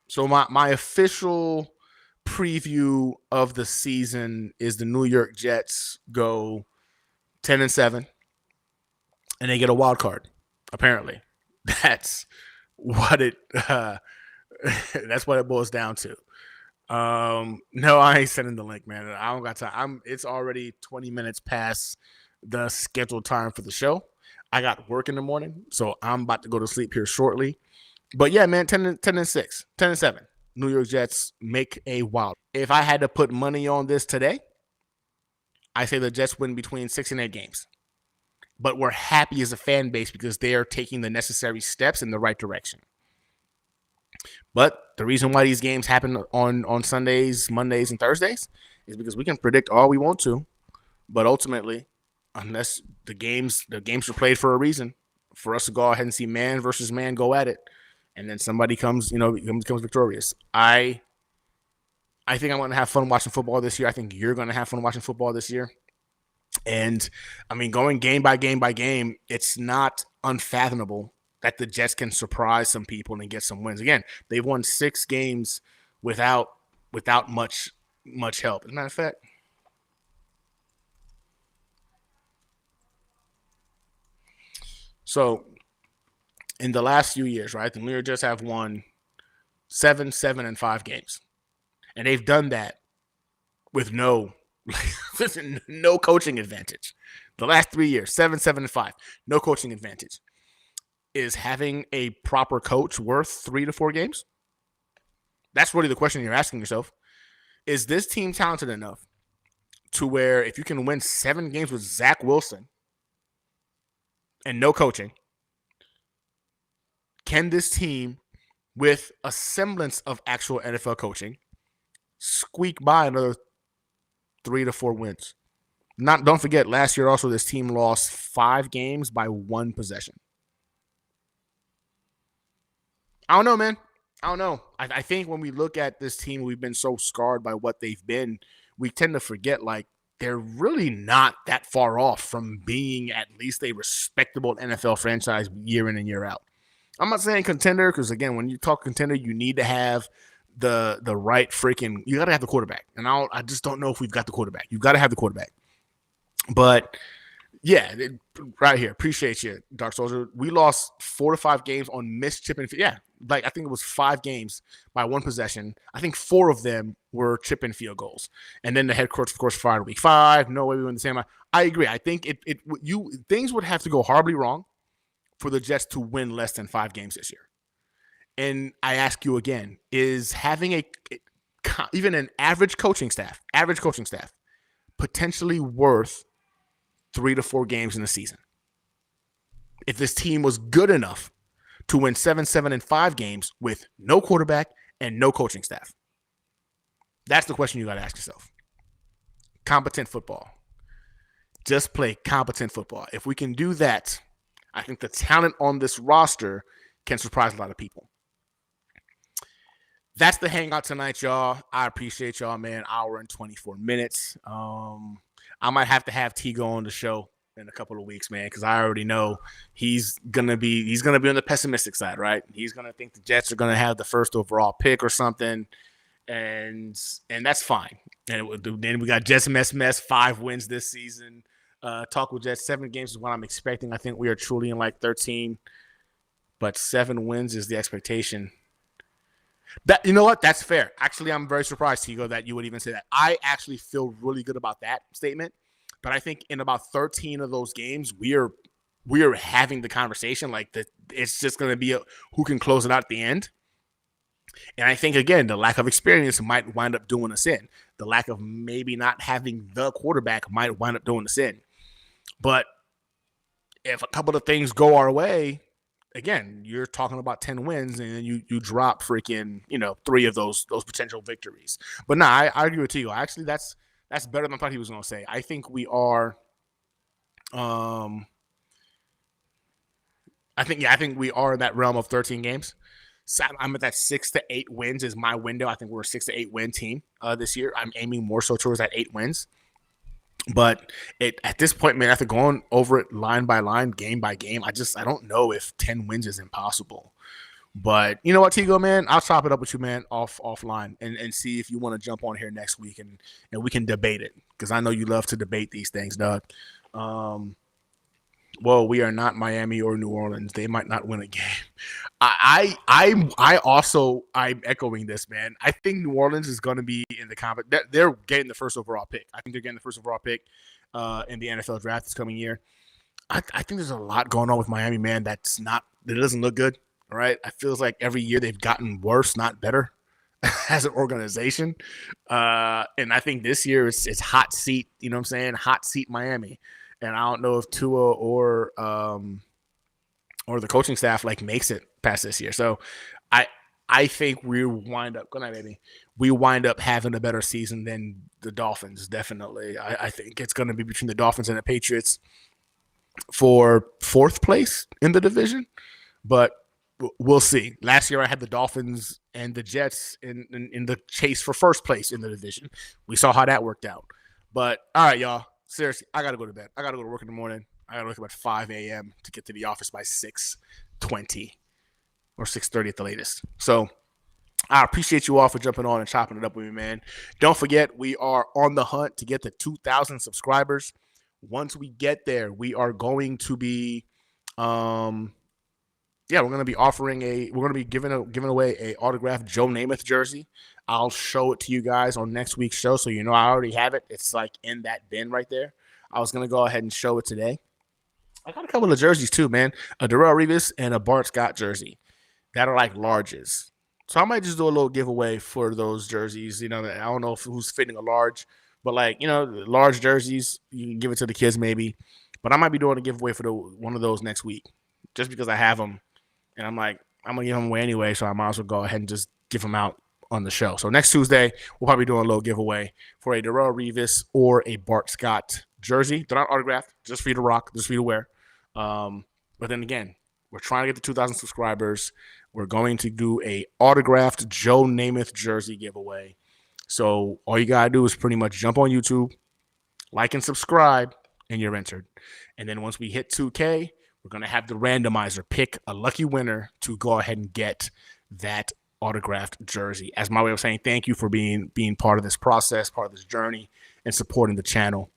so my official preview of the season is the New York Jets go 10-7, and they get a wild card. Apparently, that's what it that's what it boils down to. No, I ain't sending the link, man. I don't got time. It's already 20 minutes past the scheduled time for the show. I got work in the morning, so I'm about to go to sleep here shortly. But yeah, man, 10-6, 10-7. New York Jets make a wild. If I had to put money on this today, I say the Jets win between 6 and 8 games. But we're happy as a fan base because they are taking the necessary steps in the right direction. But the reason why these games happen on Sundays, Mondays, and Thursdays is because we can predict all we want to, but ultimately, unless the games are played for a reason, for us to go ahead and see man versus man go at it, and then somebody comes victorious. I think I'm going to have fun watching football this year. I think you're going to have fun watching football this year. And, I mean, going game by game by game, it's not unfathomable that the Jets can surprise some people and get some wins. Again, they've won 6 games without much help. As a matter of fact, so in the last few years, right, the New York Jets have won 7, 7, and 5 games. And they've done that with no coaching advantage. The last 3 years, 7, 7, and 5, no coaching advantage. Is having a proper coach worth 3 to 4 games? That's really the question you're asking yourself. Is this team talented enough to where if you can win 7 games with Zach Wilson and no coaching, can this team, with a semblance of actual NFL coaching, squeak by another 3 to 4 wins? Don't forget, last year also this team lost 5 games by 1 possession. I don't know, man. I don't know. I think when we look at this team, we've been so scarred by what they've been, we tend to forget, like, they're really not that far off from being at least a respectable NFL franchise year in and year out. I'm not saying contender because, again, when you talk contender, you need to have the right freaking – you got to have the quarterback. And I just don't know if we've got the quarterback. You've got to have the quarterback. But – yeah, right here. Appreciate you, Dark Soldier. We lost 4 to 5 games on missed chip and field. Yeah, like I think it was 5 games by 1 possession. I think 4 of them were chip and field goals. And then the head coach, of course, fired week 5. No way we win the same. I agree. I think things would have to go horribly wrong for the Jets to win less than 5 games this year. And I ask you again, is having even an average coaching staff, potentially worth 3 to 4 games in the season? If this team was good enough to win 7, 7, and 5 games with no quarterback and no coaching staff? That's the question you got to ask yourself. Competent football. Just play competent football. If we can do that, I think the talent on this roster can surprise a lot of people. That's the hangout tonight, y'all. I appreciate y'all, man. Hour and 24 minutes. I might have to have Tigo on the show in a couple of weeks, man, because I already know he's gonna be on the pessimistic side, right? He's gonna think the Jets are gonna have the first overall pick or something, and that's fine. And then we got Jets mess 5 wins this season. Talk with Jets 7 games is what I'm expecting. I think we are truly in like 13, but 7 wins is the expectation. That, you know what? That's fair. Actually, I'm very surprised, Tigo, that you would even say that. I actually feel really good about that statement. But I think in about 13 of those games, we are having the conversation. Like, it's just going to be who can close it out at the end. And I think, again, the lack of experience might wind up doing us in. The lack of maybe not having the quarterback might wind up doing us in. But if a couple of things go our way, again, you're talking about 10 wins and you drop freaking, 3 of those potential victories. But no, I agree with you. Actually, that's better than I thought he was going to say. I think we are I think we are in that realm of 13 games. So I'm at that 6 to 8 wins is my window. I think we're a 6 to 8 win team this year. I'm aiming more so towards that 8 wins. But at this point, man, after going over it line by line, game by game, I don't know if 10 wins is impossible. But you know what, Tigo, man, I'll chop it up with you, man, offline and see if you want to jump on here next week and we can debate it, because I know you love to debate these things, Doug. Well, we are not Miami or New Orleans. They might not win a game. I'm echoing this, man. I think New Orleans is going to be in the conference. They're getting the first overall pick. I think they're getting the first overall pick in the NFL draft this coming year. I think there's a lot going on with Miami, man. That doesn't look good. All right. It feels like every year they've gotten worse, not better as an organization. And I think this year it's hot seat, you know what I'm saying? Hot seat Miami. And I don't know if Tua or the coaching staff makes it past this year. So I think we wind up having a better season than the Dolphins. Definitely. I think it's going to be between the Dolphins and the Patriots for 4th place in the division, but we'll see. Last year I had the Dolphins and the Jets in the chase for 1st place in the division. We saw how that worked out. But all right, y'all. Seriously, I got to go to bed. I got to go to work in the morning. I got to wake up at 5 a.m. to get to the office by 6:20 or 6:30 at the latest. So I appreciate you all for jumping on and chopping it up with me, man. Don't forget, we are on the hunt to get to 2,000 subscribers. Once we get there, we are going to be we're going to be giving away a autographed Joe Namath jersey. I'll show it to you guys on next week's show, so you know I already have it. It's in that bin right there. I was going to go ahead and show it today. I got a couple of jerseys too, man. A Darrelle Revis and a Bart Scott jersey that are larges. So I might just do a little giveaway for those jerseys. You know, I don't know who's fitting a large, but large jerseys, you can give it to the kids maybe. But I might be doing a giveaway for one of those next week, just because I have them. And I'm going to give them away anyway, so I might as well go ahead and just give them out on the show. So next Tuesday, we'll probably do a little giveaway for a Darrelle Revis or a Bart Scott jersey. They're not autographed, just for you to rock, just for you to wear. But then again, we're trying to get to 2,000 subscribers. We're going to do a autographed Joe Namath jersey giveaway. So all you got to do is pretty much jump on YouTube, like and subscribe, and you're entered. And then once we hit 2K, we're going to have the randomizer pick a lucky winner to go ahead and get that autographed jersey, as my way of saying thank you for being part of this process, part of this journey, and supporting the channel.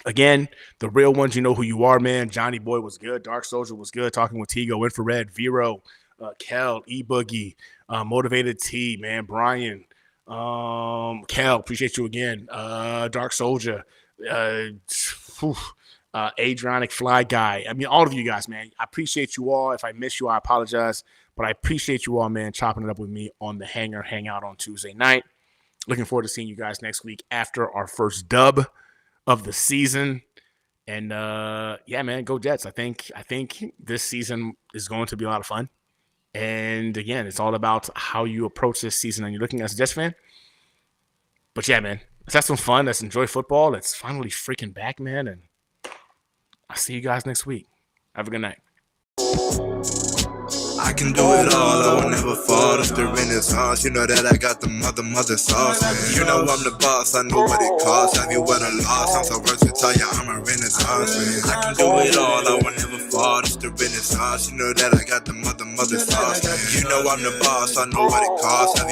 Again, the real ones, you know who you are, man. Johnny Boy was good. Dark Soldier was good. Talking with Tigo, Infrared, Vero, Kel, E-Boogie, Motivated T, man, Brian, Kel, appreciate you again. Dark Soldier, Adrianic Fly Guy. I mean, all of you guys, man. I appreciate you all. If I miss you, I apologize. But I appreciate you all, man, chopping it up with me on the Hangar Hangout on Tuesday night. Looking forward to seeing you guys next week after our first dub of the season. And man, go Jets. I think this season is going to be a lot of fun. And again, it's all about how you approach this season and you're looking as a Jets fan. But yeah, man, let's have some fun. Let's enjoy football. It's finally freaking back, man. And I'll see you guys next week. Have a good night. I can do it all, I will never fall. It's the Renaissance, you know that I got the mother sauce, man. You know I'm the boss, I know what it costs. Have you ever lost? I'm so versatile, yeah, I'm a Renaissance, man. I can do it all, I will never fall. It's the Renaissance, you know that I got the mother sauce, man. You know I'm the boss, I know what it costs. Have you